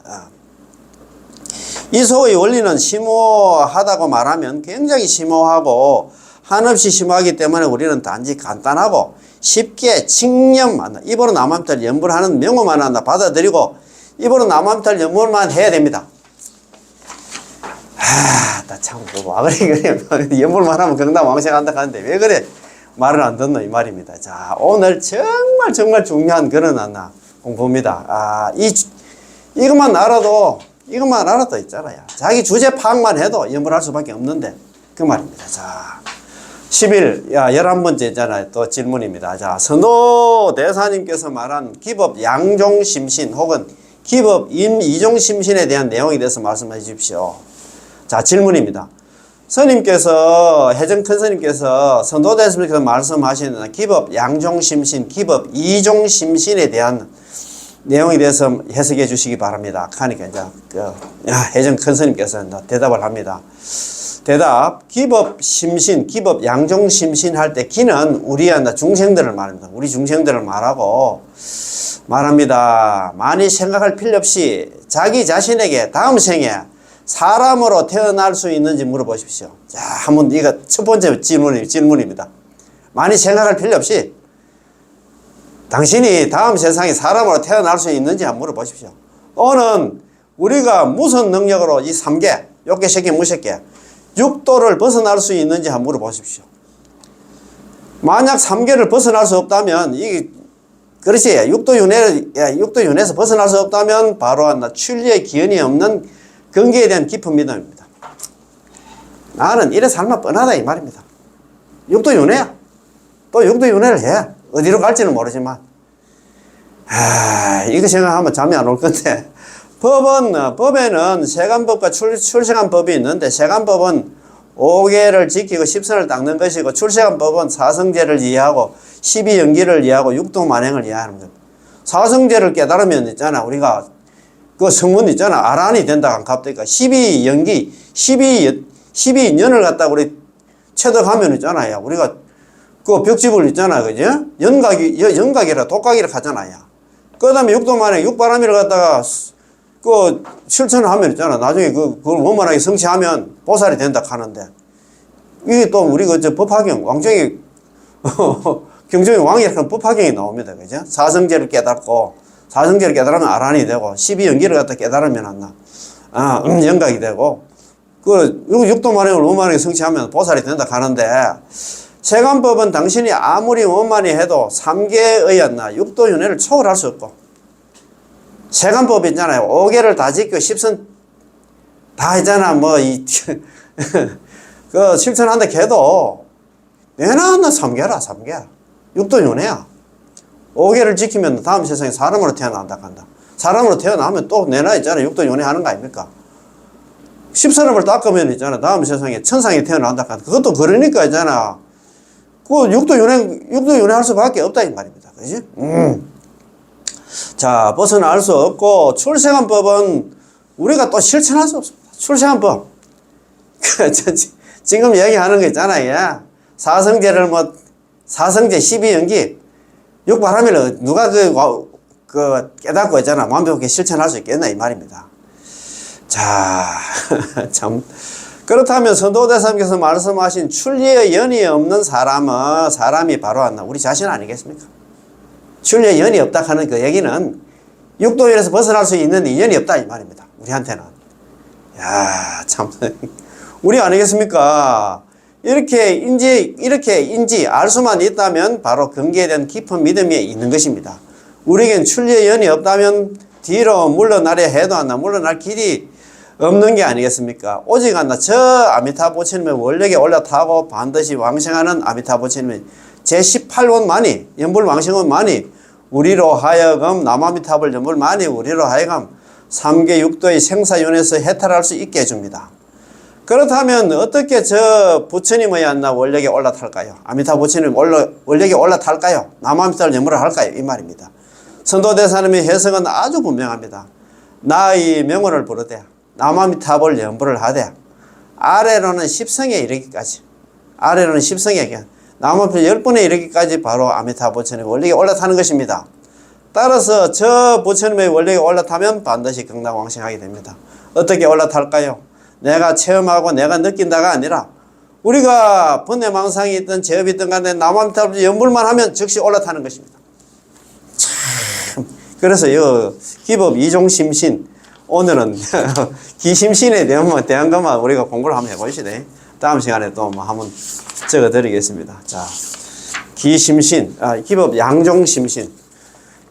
A: 이 소의 원리는 심오하다고 말하면 굉장히 심오하고 한없이 심오하기 때문에 우리는 단지 간단하고 쉽게 칭념만 입으로 남아미타를 연불하는 명호만 받아들이고 입으로 남아미타를 연불만 해야 됩니다. 나 참 와 그래 연불만 하면 극락왕생한다 하는데 왜 그래 말을 안 듣노 이 말입니다. 자 오늘 정말 중요한 그런 공부입니다. 이것만 알아도 있잖아요. 자기 주제 파악만 해도 연불할 수밖에 없는데 그 말입니다. 자 11번째 있잖아요. 또 질문입니다. 자 선도 대사님께서 말한 기법 양종심신 혹은 기법 임이종심신에 대한 내용에 대해서 말씀해 주십시오. 자 질문입니다. 스님께서 해정 큰 스님께서 선도대스님께서 말씀하시는 기법 양종심신, 기법 이종심신에 대한 내용에 대해서 해석해 주시기 바랍니다. 하니까 이제 해정 큰 스님께서 대답을 합니다. 대답: 기법 심신, 기법 양종심신 할 때 기는 우리 중생들을 말합니다. 우리 중생들을 말하고 말합니다. 많이 생각할 필요 없이 자기 자신에게 다음 생에 사람으로 태어날 수 있는지 물어보십시오. 자, 한번 이거 첫 번째 질문입니다. 많이 생각할 필요 없이 당신이 다음 세상에 사람으로 태어날 수 있는지 한번 물어보십시오. 또는 우리가 무슨 능력으로 이 3개, 욕계, 색계, 무색계 육도를 벗어날 수 있는지 한번 물어보십시오. 만약 3계를 벗어날 수 없다면, 그렇지. 육도윤회에서 벗어날 수 없다면, 바로 출리의 기운이 없는 근기에 대한 깊은 믿음입니다. 나는 이래 살면 뻔하다, 이 말입니다. 육도윤회야. 또 육도윤회를 해. 어디로 갈지는 모르지만. 이거 생각하면 잠이 안 올 건데. 법에는 세간법과 출세간법이 있는데, 세간법은 5계를 지키고 10선을 닦는 것이고, 출세간법은 사성제를 이해하고 12연기를 이해하고 육도만행을 이해하는 겁니다. 사성제를 깨달으면 있잖아, 우리가 그 성문 있잖아, 아란이 된다 한 갑니까? 12연기 12년을 갖다가 우리 체득하면 있잖아요. 우리가 그 벽집을 있잖아, 그죠? 연각이라 독각이라 하잖아요. 그 다음에 육도만행, 육바람이를 갖다가 그 실천을 하면 있잖아. 나중에 그걸 원만하게 성취하면 보살이 된다 하는데, 이게 또 우리 그 법화경, 왕정이, 경정이 왕이라는 법화경이 나옵니다. 그죠? 사성제를 깨닫고, 사성제를 깨달으면 아란이 되고, 12연기를 갖다 깨달으면 연각이 되고, 육도만행을 원만하게 성취하면 보살이 된다 하는데, 세간법은 당신이 아무리 원만히 해도 3계의 육도윤회를 초월할 수 없고, 세간법 있잖아요. 5계를 다 지키고 10선 다 했잖아. 그 실천한다 해도 내나 3계라, 3계. 육도윤회야. 5계를 지키면 다음 세상에 사람으로 태어난다 한다. 사람으로 태어나면 또 내나 있잖아. 육도윤회 하는 거 아닙니까? 10선을 닦으면 있잖아. 다음 세상에 천상에 태어난다 한다. 그것도 그러니까 있잖아. 그 육도윤회 할 수밖에 없다 이 말입니다. 그지? 자, 벗어날 수 없고, 출세간법은 우리가 또 실천할 수 없습니다. 출세간법. 지금 얘기하는 거 있잖아요. 사성제를 사성제 12연기, 육바람이를 누가 깨닫고 있잖아. 완벽하게 실천할 수 있겠나, 이 말입니다. 자, 참. 그렇다면 선도대사님께서 말씀하신 출리의 연이 없는 사람이 바로 우리 자신 아니겠습니까? 출리의 연이 없다 하는 그 얘기는 육도연에서 벗어날 수 있는 인연이 없다 이 말입니다. 우리한테는. 야, 참. 우리 아니겠습니까? 이렇게 알 수만 있다면 바로 근기에 대한 깊은 믿음이 있는 것입니다. 우리에겐 출리의 연이 없다면 뒤로 물러나려 해도 물러날 길이 없는 게 아니겠습니까? 오직 저 아미타 부처님의 원력에 올라타고 반드시 왕생하는 아미타 부처님의 제18원만이, 연불왕생원만이 우리로 하여금 남아미타불 연불만이 우리로 하여금 3계 6도의 생사윤회에서 해탈할 수 있게 해줍니다. 그렇다면 어떻게 저 부처님의 원력에 올라탈까요? 아미타 부처님 원력에 올라탈까요? 남아미타불 연불을 할까요? 이 말입니다. 선도대사님의 해석은 아주 분명합니다. 나의 명언을 부르되 남아미타불 연불을 하되 아래로는 10성에 이르기까지, 아래로는 10성에 남아미타 10번에 이르기까지 바로 아미타 부처님의 원력에 올라타는 것입니다. 따라서 저 부처님의 원력에 올라타면 반드시 극락왕생하게 됩니다. 어떻게 올라탈까요? 내가 체험하고 내가 느낀다가 아니라 우리가 번뇌망상이 있든 제업이 있든 간에 남아미타 연불만 하면 즉시 올라타는 것입니다. 참. 그래서 이 기법 이종심신, 오늘은 기심신에 대한 것만 우리가 공부를 한번 해보시네. 다음 시간에 또 한번 적어드리겠습니다. 자, 기심신, 기법 양종심신.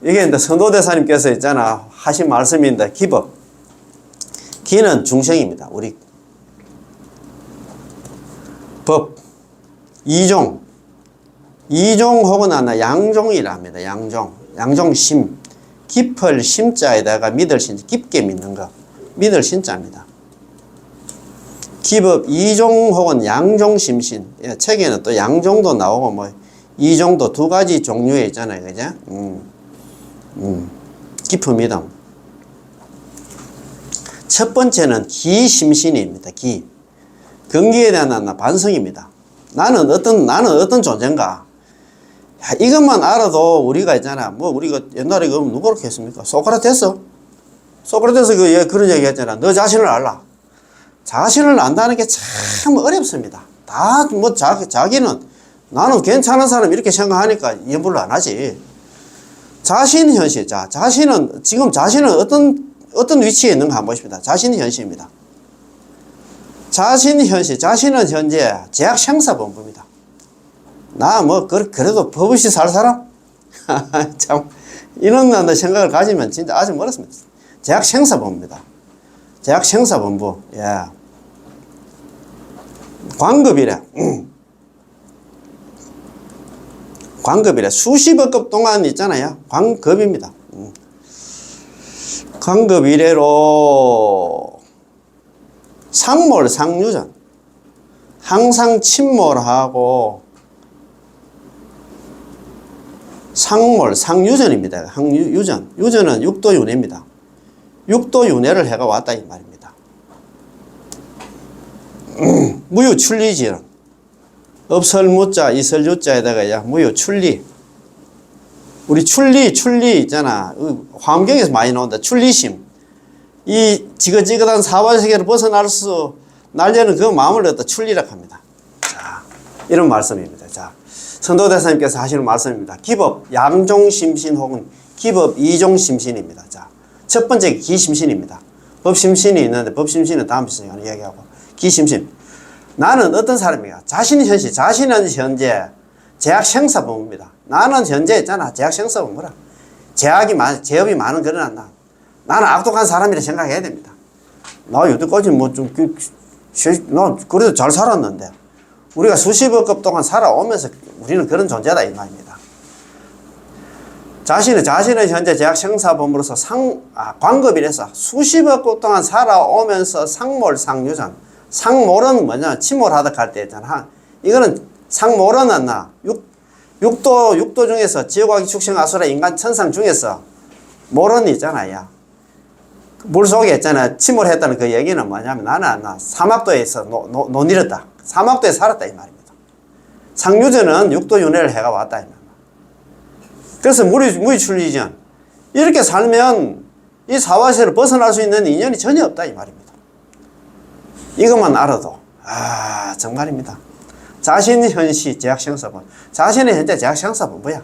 A: 이게 이제 선도대사님께서 있잖아. 하신 말씀인데, 기법. 기는 중생입니다. 우리. 법. 이종. 이종 혹은 양종이라 합니다. 양종. 양종심. 깊을 심자에다가 믿을 심, 깊게 믿는 거. 믿을 심자입니다. 기법 이종 혹은 양종심신. 책에는 또 양종도 나오고 이종도 두 가지 종류에 있잖아요. 그죠? 깊은 믿음. 첫 번째는 기심신입니다. 기. 근기에 대한 반성입니다. 나는 어떤 존재인가? 야, 이것만 알아도 우리가 있잖아. 우리가 옛날에 누가 그렇게 했습니까? 소크라테스 그런 얘기 했잖아. 너 자신을 알라. 자신을 안다는 게 참 어렵습니다. 자기는 나는 괜찮은 사람 이렇게 생각하니까 연불을 안 하지. 자신 현실. 지금 자신은 어떤 위치에 있는가 한번 보십니다. 자신이 현실입니다. 자신은 현재 제약생사본부입니다. 나 뭐 그래도 법 없이 살 사람? 참 이런 생각을 가지면 진짜 아주 멀었습니다. 제약생사본부입니다. 제약생사본부. 예. 광급이래. 광급이래. 수십억급 동안 있잖아요. 광급입니다. 광급 이래로 상몰, 상유전. 항상 침몰하고 상몰, 상유전입니다. 유전. 유전은 육도윤회입니다. 육도윤회를 해가 왔다 이 말입니다. 무유출리지연. 업설무자, 이설유자에다가 무유출리. 우리 출리 있잖아. 화엄경에서 많이 나온다. 출리심. 이 지긋지긋한 사바세계를 날려는 그 마음을 갖다 출리라고 합니다. 자, 이런 말씀입니다. 자, 선도대사님께서 하시는 말씀입니다. 기법 양종심신 혹은 기법 이종심신입니다. 자, 첫 번째 기심신입니다. 법심신이 있는데 법심신은 다음 시간에 이야기하고 기심신. 나는 어떤 사람이야? 자신은 현재 제약생사본부입니다. 나는 현재 있잖아. 제약생사본부라. 제업이 많은 그런 나. 나는 악독한 사람이라 생각해야 됩니다. 나 여태까지 나 그래도 잘 살았는데 우리가 수십억급 동안 살아오면서 우리는 그런 존재다 이 말입니다. 자신은 현재 제약생사본부로서 광급이라서 수십억급 동안 살아오면서 상몰, 상유전. 상몰은 뭐냐? 침몰하듯 할 때 있잖아. 이거는 상몰은 육도 중에서 지옥아기 축생 아수라 인간 천상 중에서 몰은 있잖아요. 물 속에 있잖아. 침몰했다는 그 얘기는 뭐냐면 나는 사막도에서 논일었다. 사막도에 살았다 이 말입니다. 상유전은 육도윤회를 해가 왔다 이 말입니다. 그래서 무위출리전. 이렇게 살면 이 사화세를 벗어날 수 있는 인연이 전혀 없다 이 말입니다. 이것만 알아도 정말입니다. 자신이 현시 제약생사본. 자신이 현재 제약생사본부야.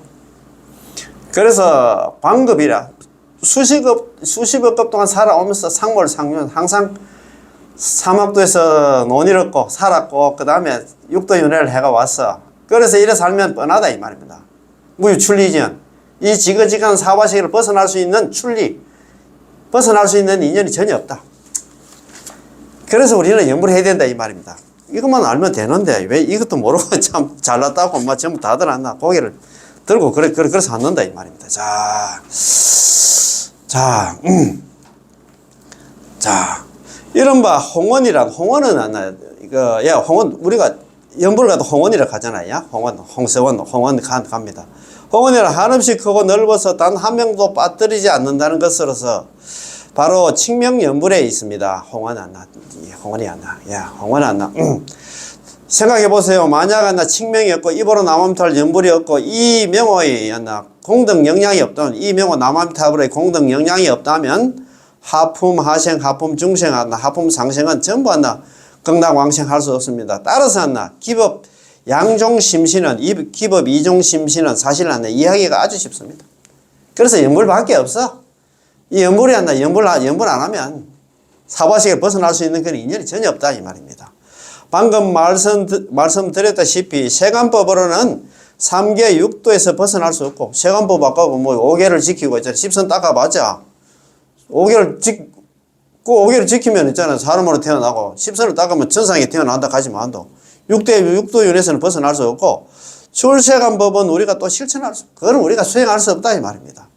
A: 그래서 광급이라 수십억급 동안 살아오면서 상몰, 상륜 항상 사막도에서 논일었고 살았고 그 다음에 육도윤회를 해가 왔어. 그래서 이래 살면 뻔하다 이 말입니다. 무유출리전. 이 지긋지긋한 사화세계를 벗어날 수 있는 벗어날 수 있는 인연이 전혀 없다. 그래서 우리는 연구를 해야 된다 이 말입니다. 이것만 알면 되는데 왜 이것도 모르고 참 잘났다고 막 전부 다들 안나 고개를 들고 그래서 앉는다 이 말입니다. 자, 이른바 홍원은 안나 홍원 우리가 연불을 가도 홍원이라고 하잖아요. 홍원 갑니다. 홍원이라 한없이 크고 넓어서 단 한 명도 빠뜨리지 않는다는 것으로서 바로 칙명연불에 있습니다. 홍원이 안 나. 생각해 보세요. 만약 칙명이었고 입으로 남암탈 연불이었고 이 명호의 공덕 영향이 없다면 이 명호 남암탈의 공덕 영향이 없다면 하품 하생, 하품 중생, 하품 상생은 전부 극락왕생 할 수 없습니다. 따라서 기법 양종심신은 기법 이종심신은 사실 이해하기가 아주 쉽습니다. 그래서 연불밖에 없어. 이 연불이 연불 안 하면 사바세계를 벗어날 수 있는 그런 인연이 전혀 없다 이 말입니다. 방금 말씀드렸다시피 세간법으로는 3계 6도에서 벗어날 수 없고 세간법 아까 5계를 지키고 있잖아. 십선 닦아봤자 5계를 지키면 있잖아. 사람으로 태어나고 십선을 닦으면 천상에 태어난다 하지만도 6도윤에서는 벗어날 수 없고 출세간법은 우리가 또 실천할 수 그건 우리가 수행할 수 없다 이 말입니다.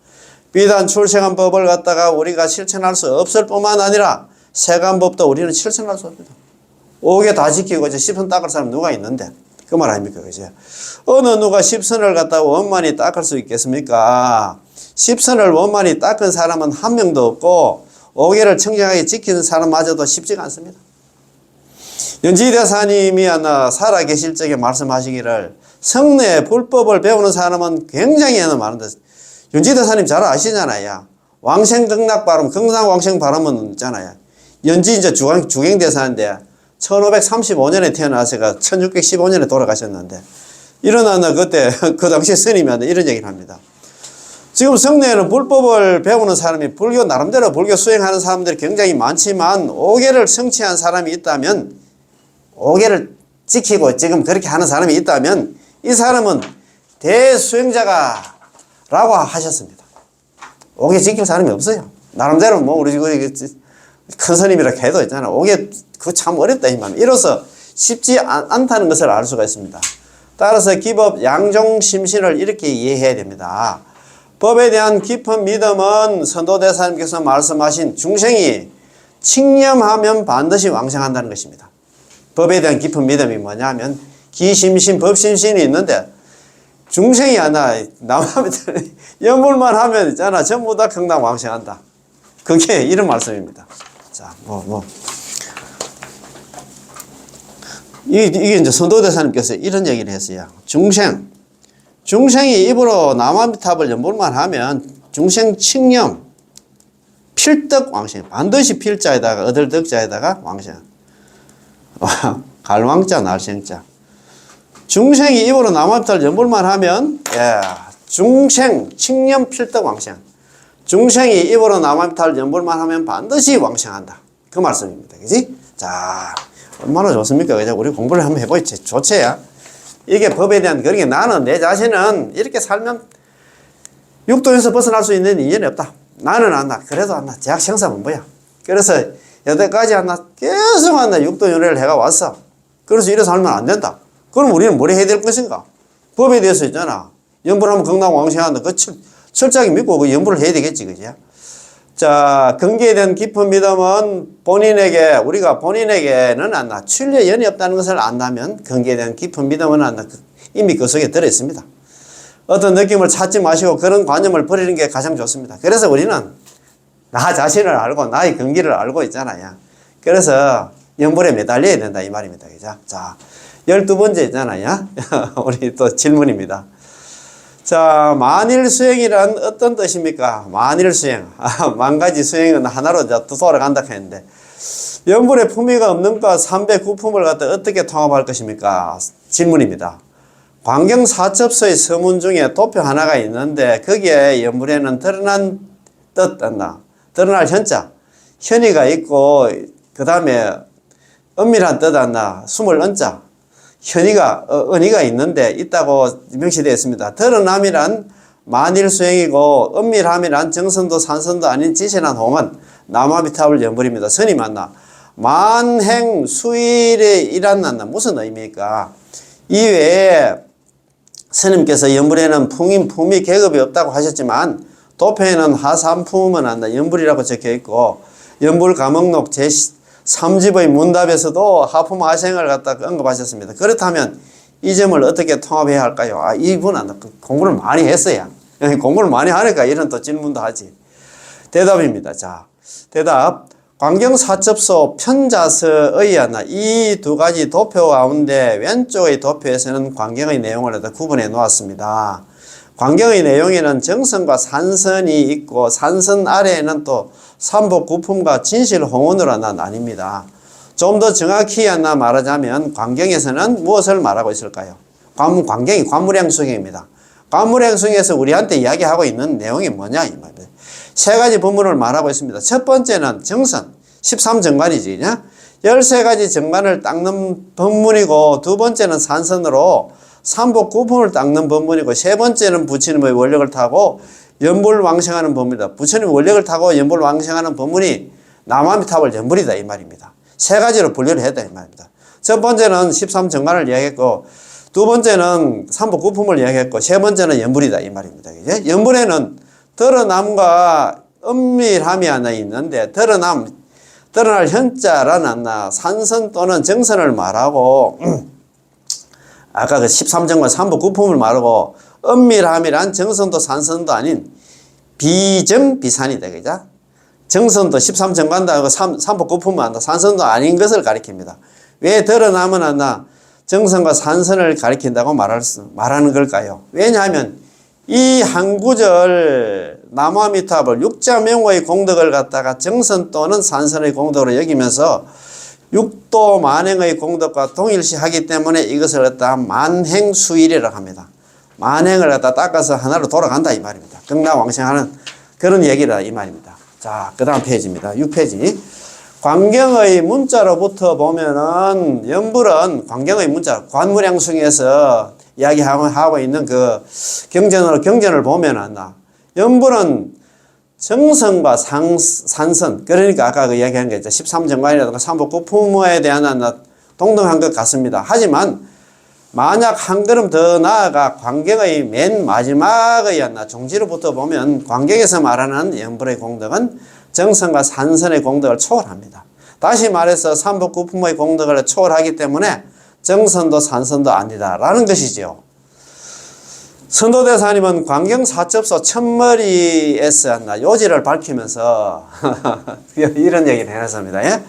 A: 비단 출세간 법을 갖다가 우리가 실천할 수 없을 뿐만 아니라 세간법도 우리는 실천할 수 없습니다. 5개 다 지키고 이제 10선 닦을 사람 누가 있는데 그 말 아닙니까? 그죠? 어느 누가 10선을 갖다가 원만히 닦을 수 있겠습니까? 10선을 원만히 닦은 사람은 한 명도 없고 5개를 청정하게 지키는 사람마저도 쉽지가 않습니다. 연지대사님이 살아계실 적에 말씀하시기를 성내에 불법을 배우는 사람은 굉장히 많은데 연지대사님 잘 아시잖아요. 왕생극락 발음, 극락왕생 발음은 있잖아요. 연지 이제 주갱대사인데 1535년에 태어나서가 1615년에 돌아가셨는데 일어나나 그때 그 당시 스님이 이런 얘기를 합니다. 지금 성내에는 불법을 배우는 사람이 나름대로 불교 수행하는 사람들이 굉장히 많지만 5계를 성취한 사람이 있다면 옥외를 지키고 지금 그렇게 하는 사람이 있다면 이 사람은 대수행자가 라고 하셨습니다. 옥외 지킬 사람이 없어요. 나름대로 뭐 우리 큰 스님이라 해도 있잖아. 옥외 그거 참 어렵다 이 말. 이로써 쉽지 않다는 것을 알 수가 있습니다. 따라서 기법 양종심신을 이렇게 이해해야 됩니다. 법에 대한 깊은 믿음은 선도대사님께서 말씀하신 중생이 칙념하면 반드시 왕생한다는 것입니다. 법에 대한 깊은 믿음이 뭐냐면 기심신, 법심신이 있는데 중생이 하나 남하면 연불만 하면 있잖아 전부 다 경당 왕생한다. 그게 이런 말씀입니다. 자, 이게 이제 선도대사님께서 이런 얘기를 했어요. 중생이 입으로 남아미탑을 연불만 하면 중생 칙념 필덕 왕생, 반드시 필자에다가 얻을 덕자에다가 왕생, 갈왕자 날생자. 중생이 입으로 남아미탑을 연불만 하면 중생 칙념 필덕 왕생. 중생이 입으로 남아미탑을 연불만 하면 반드시 왕생한다. 그 말씀입니다. 그지? 자, 얼마나 좋습니까? 그죠? 우리 공부를 한번 해보지. 좋지야. 이게 법에 대한 그런 게 나는 내 자신은 이렇게 살면 육도에서 벗어날 수 있는 인연이 없다. 나는 안나. 그래도 안나. 제약 생사는 뭐야. 그래서 여태까지 안나. 계속 안나. 육도 연애를 해가 왔어. 그래서 이래 살면 안 된다. 그럼 우리는 뭘 해야 될 것인가? 법에 대해서 있잖아. 연불하면 경당왕생한다. 그 철저하게 믿고 그 연불을 해야 되겠지. 그죠? 자, 경계에 대한 깊은 믿음은 우리가 본인에게는 안나. 출려 연이 없다는 것을 안다면 경계에 대한 깊은 믿음은 안나. 이미 그 속에 들어있습니다. 어떤 느낌을 찾지 마시고 그런 관념을 버리는 게 가장 좋습니다. 그래서 우리는 나 자신을 알고 나의 경계를 알고 있잖아요. 그래서 연불에 매달려야 된다 이 말입니다. 그죠? 자, 12번째 있잖아요. 우리 또 질문입니다. 자, 만일수행이란 어떤 뜻입니까? 만일수행. 만 가지 수행은 하나로 돌아간다 했는데, 연불의 품위가 없는 것 309품을 갖다 어떻게 통합할 것입니까? 질문입니다. 광경사첩서의 서문 중에 도표 하나가 있는데, 거기에 연불에는 드러난 뜻, 드러날 현자, 현이가 있고, 그 다음에 은밀한 뜻, 숨을 은자, 은희가 있는데 있다고 명시되어 있습니다. 드러남이란 만일수행이고 은밀함이란 정선도 산선도 아닌 지신한 홍은 남아비탑을 연불입니다. 선이 맞나? 만행수일에 일한다. 무슨 의미입니까? 이외에 스님께서 연불에는 품위 계급이 없다고 하셨지만 도표에는 하삼품은 한다. 연불이라고 적혀 있고 연불 과목록 제3집의 문답에서도 하품 하생을 갖다 언급하셨습니다. 그렇다면 이 점을 어떻게 통합해야 할까요? 이분은 공부를 많이 했어요. 공부를 많이 하니까 이런 또 질문도 하지. 대답입니다. 자, 대답. 광경사첩소 편자서의 이 두 가지 도표 가운데 왼쪽의 도표에서는 광경의 내용을 구분해 놓았습니다. 광경의 내용에는 정선과 산선이 있고 산선 아래에는 또 삼복구품과 진실홍원으로 나뉩니다. 좀 더 정확히 말하자면 광경에서는 무엇을 말하고 있을까요? 광경이 관무량수경입니다. 관무량수경에서 우리한테 이야기하고 있는 내용이 뭐냐 이 말입니다. 세 가지 법문을 말하고 있습니다. 첫 번째는 정선, 13정관이지. 13가지 정관을 닦는 법문이고 두 번째는 산선으로 삼복구품을 닦는 법문이고 세 번째는 부처님의 원력을 타고 연불왕생하는 법문이다. 부처님의 원력을 타고 연불왕생하는 법문이 남아미탑을 연불이다 이 말입니다. 세 가지로 분류를 했다 이 말입니다. 첫 번째는 13정관을 이야기했고 두 번째는 삼복구품을 이야기했고 세 번째는 연불이다 이 말입니다. 연불에는 드러남과 은밀함이 하나 있는데 드러날 현자라는 산선 또는 정선을 말하고 아까 그 13정관 삼복구품을 말하고 은밀함이란 정선도 산선도 아닌 비정비산이다. 그죠? 정선도 13정관도 아니고 삼복구품은 한다. 산선도 아닌 것을 가리킵니다. 왜 드러나면 정선과 산선을 가리킨다고 말하는 걸까요? 왜냐하면 이 한 구절 남아미탑을 육자명호의 공덕을 갖다가 정선 또는 산선의 공덕으로 여기면서 육도 만행의 공덕과 동일시하기 때문에 이것을 갖다 만행수일이라고 합니다. 만행을 갖다 닦아서 하나로 돌아간다 이 말입니다. 경당왕생하는 그런 얘기라 이 말입니다. 자, 그 다음 페이지입니다. 6페이지. 관경의 문자로부터 보면은 연불은 관경의 문자, 관무량숭에서 이야기하고 있는 그 경전을 보면은 연불은 정성과 산선, 그러니까 아까 그 이야기한 게 있죠. 13정관이라든가 삼복구품에 대한 동등한 것 같습니다. 하지만 만약 한 걸음 더 나아가 관경의 맨 마지막의 종지로부터 보면 관경에서 말하는 연불의 공덕은 정성과 산선의 공덕을 초월합니다. 다시 말해서 삼복구품의 공덕을 초월하기 때문에 정선도 산선도 아니다라는 것이지요. 선도대사님은 관경사첩소 첫머리에서 요지를 밝히면서 이런 얘기를 해놨습니다. 예?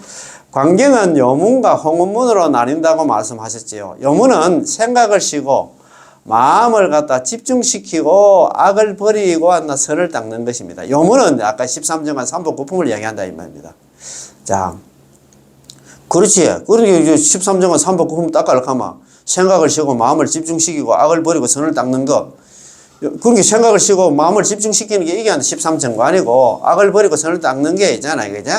A: 관경은 요문과 홍문으로 나뉜다고 말씀하셨지요. 요문은 생각을 쉬고 마음을 갖다 집중시키고 악을 버리고 선을 닦는 것입니다. 요문은 아까 13정관 삼복구품을 이야기한다 이 말입니다. 자, 그렇지. 그러니까 13정관 삼복구품 닦으려고 하면 생각을 쉬고 마음을 집중시키고 악을 버리고 선을 닦는 것. 그렇게 생각을 쉬고 마음을 집중시키는 게 이게 13정관이고 악을 버리고 선을 닦는 게 있잖아요. 그죠?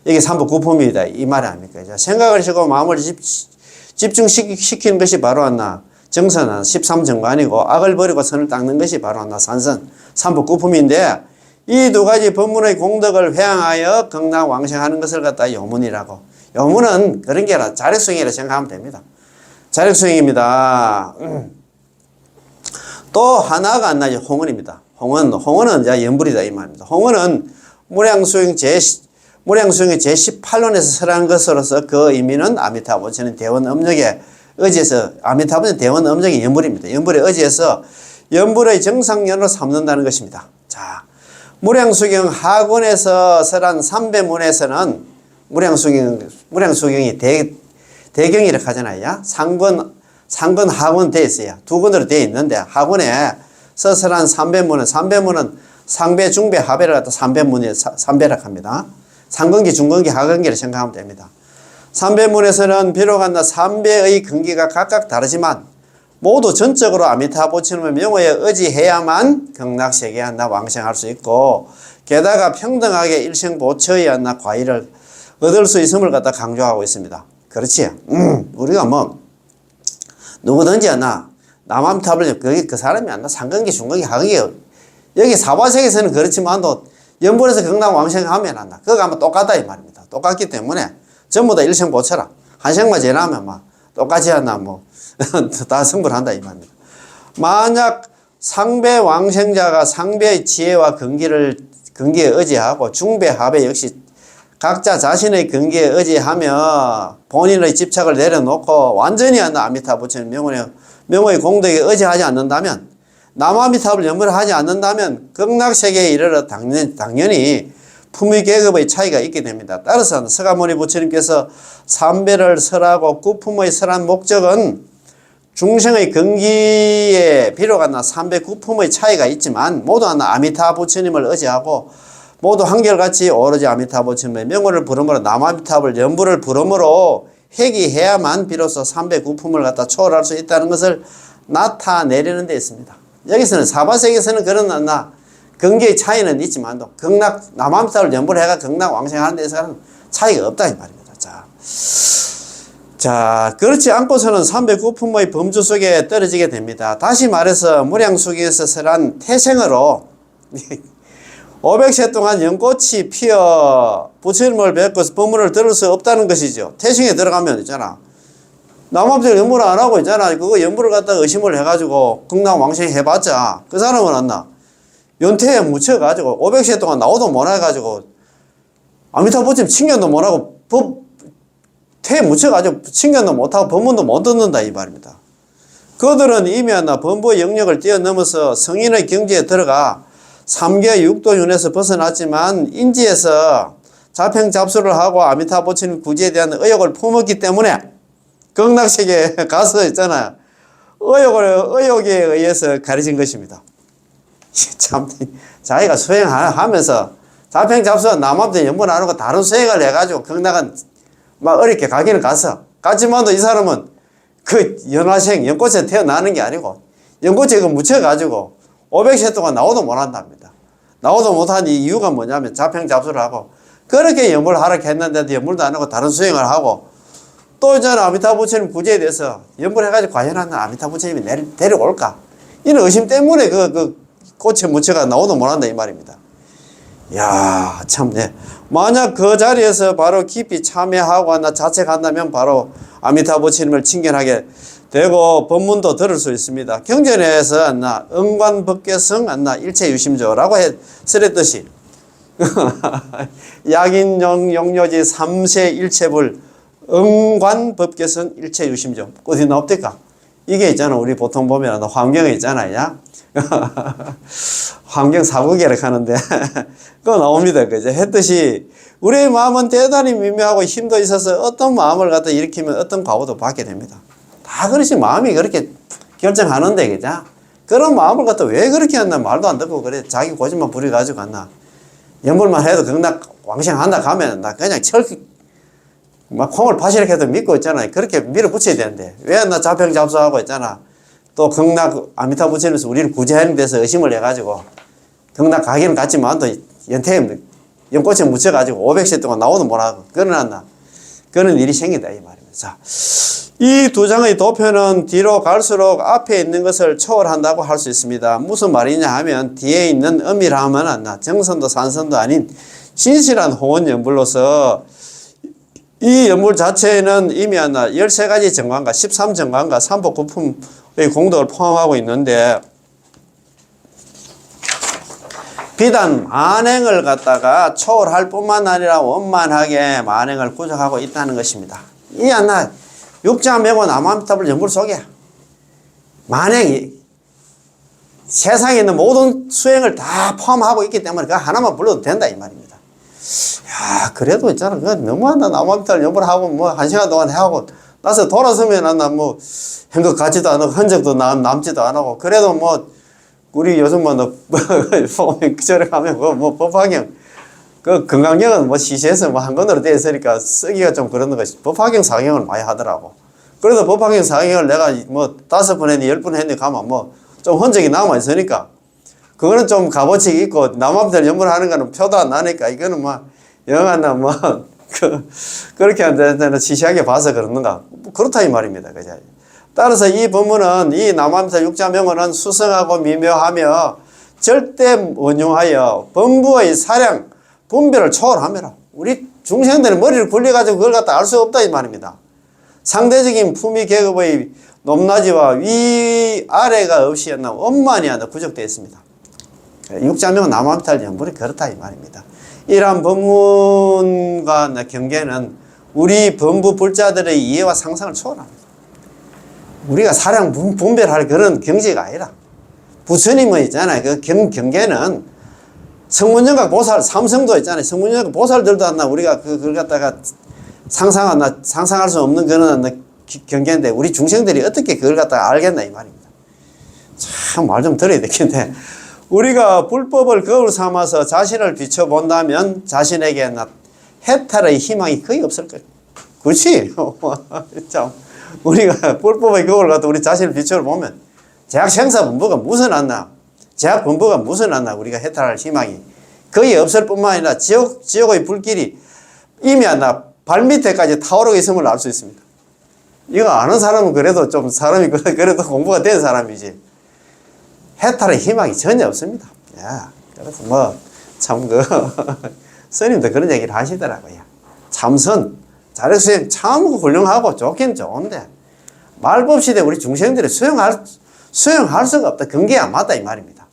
A: 이게 삼복구품이다. 이 말이 아닙니까? 생각을 쉬고 마음을 집중시키는 것이 바로 정선은 13정관이고 악을 버리고 선을 닦는 것이 바로 산선, 삼복구품인데 이 두 가지 법문의 공덕을 회항하여 극락왕생하는 것을 갖다 요문이라고. 요문은 그런 게 아니라 자력수행이라 생각하면 됩니다. 자력수행입니다. 또 하나가 홍언입니다. 홍언은 이제 연불이다 이 말입니다. 홍언은 무량수행의 제18론에서 설한 것으로서 그 의미는 아미타부처는 대원엄력에 의지해서 아미타부는 대원엄력의 연불입니다. 연불에 의지해서 연불의 정상연으로 삼는다는 것입니다. 자, 무량수경 하권에서 설한 삼배문에서는 무량수경이 대경이라고 하잖아요. 상권 하권 되어 있어요. 두 권으로 되어 있는데 하권에 서설한 삼배문은 상배, 중배, 하배를 갖다 삼배라고 합니다. 상근기, 중근기, 하근기를 생각하면 됩니다. 삼배문에서는 비록 삼배의 근기가 각각 다르지만 모두 전적으로 아미타부처님의 명호에 의지해야만 극락세계에 왕생할 수 있고 게다가 평등하게 일생보처의 과의를 얻을 수 있음을 갖다 강조하고 있습니다. 그렇지. 우리가 누구든지 남암탑을 그 사람이 상근기, 중근기, 하근기 여기 사바sek에서는 그렇지만도 연불에서 극락왕생하면 그거 아마 똑같다 이 말입니다. 똑같기 때문에 전부 다 일생보처라. 한 생만 지나면 똑같이 다 성불한다 이 말입니다. 만약 상배 왕생자가 상배의 지혜와 근기에 의지하고 중배, 하배 역시 각자 자신의 근기에 의지하며 본인의 집착을 내려놓고 완전히 아미타부처님 명호의 공덕에 의지하지 않는다면 남아미타불 연불을 하지 않는다면 극락세계에 이르러 당연히 품위계급의 차이가 있게 됩니다. 따라서 서가모니 부처님께서 삼배를 설하고 구품의 설한 목적은 중생의 근기에 비록 삼배 구품의 차이가 있지만 모두 아미타 부처님을 의지하고 모두 한결같이 오로지 아미타 부처님의 명호를 부름으로 남아미타불 연불을 부름으로 회귀해야만 비로소 삼배 구품을 갖다 초월할 수 있다는 것을 나타내려는 데 있습니다. 여기서는 사바sek에서는 그런 근기의 차이는 있지만도 남아미타불 연불을 해가 극락왕생하는 데서는 차이가 없다 이 말입니다. 자, 그렇지 않고서는 삼백구품의 범주 속에 떨어지게 됩니다. 다시 말해서 무량수기에서 설한 태생으로 500세 동안 연꽃이 피어 부처님을 뵙고 법문을 들을 수 없다는 것이죠. 태생에 들어가면 있잖아. 남아미타불 연불을 안 하고 있잖아. 그거 연불을 갖다가 의심을 해가지고 극락왕생 해봤자 그 사람은 연태에 묻혀가지고 500세 동안 나오도 못해가지고 아미타부처님 칭견도 못하고 태에 묻혀가지고 칭견도 못하고 법문도 못 듣는다 이 말입니다. 그들은 이미 범부의 영역을 뛰어넘어서 성인의 경지에 들어가 3계 6도윤에서 벗어났지만 인지에서 자평잡수를 하고 아미타부처님 구지에 대한 의욕을 품었기 때문에 극락세계에 가서 있잖아요. 의욕에 의해서 가르친 것입니다. 참, 자기가 수행하면서 자평잡수 남한테 연분 안 하고 다른 수행을 해가지고 극락은 막 어렵게 가기는 갔지만도 이 사람은 그 연화생, 연꽃에 태어나는 게 아니고 연꽃에 묻혀가지고 500세 동안 나오도 못한답니다. 나오도 못한 이유가 뭐냐면 자평잡수를 하고 그렇게 연불 하락했는데도 연불도 안 하고 다른 수행을 하고 또 이제는 아미타부 부처님 구제에 대해서 연불해가지고 과연 아미타부 부처님이 데려올까? 이런 의심 때문에 그 꽃에 무채가 나오도 못한다 이 말입니다. 야, 참, 네. 만약 그 자리에서 바로 깊이 참여하고 자책한다면 바로 아미타부 부처님을 칭견하게 되고 법문도 들을 수 있습니다. 경전에서 응관법계성 일체유심조라고 쓰랬듯이 약인용료지 삼세 일체불 응관법계성 일체유심조 어디 나옵니까? 이게 있잖아. 우리 보통 보면 환경에 있잖아요. 환경 사고계를 하는데 그거 나옵니다. 그죠? 했듯이 우리의 마음은 대단히 미묘하고 힘도 있어서 어떤 마음을 갖다 일으키면 어떤 과오도 받게 됩니다. 다 그렇지 마음이 그렇게 결정하는데 그죠? 그런 마음을 갖다 왜 그렇게 한다 말도 안 듣고 그래 자기 고집만 부려가지고 한다. 연불만 해도 극락 왕생한다 가면 나 그냥 막 콩을 파시렇게 해도 믿고 있잖아요. 그렇게 밀어붙여야 되는데 왜 나 자평잡소하고 있잖아. 또 극락 아미타부 부처님에서 우리를 구제하는 데서 의심을 해가지고 극락 가기는 갔지만 또 연꽃에 묻혀가지고 500세 동안 나오는 뭐라고 그러나 그런 일이 생긴다 이 말입니다. 자, 이 두 장의 도표는 뒤로 갈수록 앞에 있는 것을 초월한다고 할 수 있습니다. 무슨 말이냐 하면 뒤에 있는 엄밀함은 정선도 산선도 아닌 진실한 홍원연불로서 이 연불 자체에는 이미 13가지 정관과 13정관과 삼복구품의 공덕을 포함하고 있는데 비단 만행을 갖다가 초월할 뿐만 아니라 원만하게 만행을 구족하고 있다는 것입니다. 이 육자명원 아마미타불 연불 속에 만행이 세상에 있는 모든 수행을 다 포함하고 있기 때문에 그 하나만 불러도 된다 이 말입니다. 야, 그래도 있잖아. 그 너무한다. 아마미타불 연불하고 뭐 1시간 동안 해하고 나서 돌아서면 뭐 한 것 같지도 않고 흔적도 남지도 않고 그래도 뭐 우리 요즘 저래 가면 뭐 법화경 그 건강경은 뭐 시시해서 뭐 한 권으로 되어 있으니까 쓰기가 좀 그런 것이 법화경 사경을 많이 하더라고. 그래도 법화경 사경을 내가 뭐 5번 했니 10번 했니 가면 뭐 좀 흔적이 남아 있으니까 그거는 좀 값어치 있고 남한테 연불하는 거는 표도 안 나니까 이거는 뭐 영화나 뭐 그렇게 한다는 시시하게 봐서 그러는가 그렇다 이 말입니다. 그죠? 따라서 이 법문은 이 남한테 육자명언은 수성하고 미묘하며 절대 원용하여 범부의 사량 분별을 초월하며라. 우리 중생들은 머리를 굴려가지고 그걸 갖다 알 수 없다 이 말입니다. 상대적인 품위 계급의 높낮이와 위아래가 없이 원만히 구족되어 있습니다. 육자명은 남한탈 연불이 그렇다 이 말입니다. 이러한 법문과 경계는 우리 범부 불자들의 이해와 상상을 초월합니다. 우리가 사량 분별할 그런 경지가 아니라 부처님의 있잖아요. 그 경계는 성문정각 보살, 삼성도 있잖아요. 성문정각 보살들도 우리가 그걸 갖다가 상상할 수 없는 그런 경계인데 우리 중생들이 어떻게 그걸 갖다가 알겠나 이 말입니다. 참 말 좀 들어야 되겠는데 우리가 불법을 거울 삼아서 자신을 비춰본다면 자신에게 해탈의 희망이 거의 없을 거예요. 그렇지? 참 우리가 불법의 거울을 갖다 우리 자신을 비춰보면 제약 생사 분부가 무슨 안나 제약 분부가 무슨 안나 우리가 해탈할 희망이 거의 없을 뿐만 아니라 지옥의 불길이 이미 발밑에까지 타오르고 있음을 알 수 있습니다. 이거 아는 사람은 그래도 좀 사람이 그래도 공부가 된 사람이지 해탈의 희망이 전혀 없습니다. 야, 그래서 뭐 참 스님도 그런 얘기를 하시더라고요. 참선 자력수행 참 훌륭하고 좋긴 좋은데 말법시대 우리 중생들이 수행할 수가 없다. 근기에 안 맞다 이 말입니다.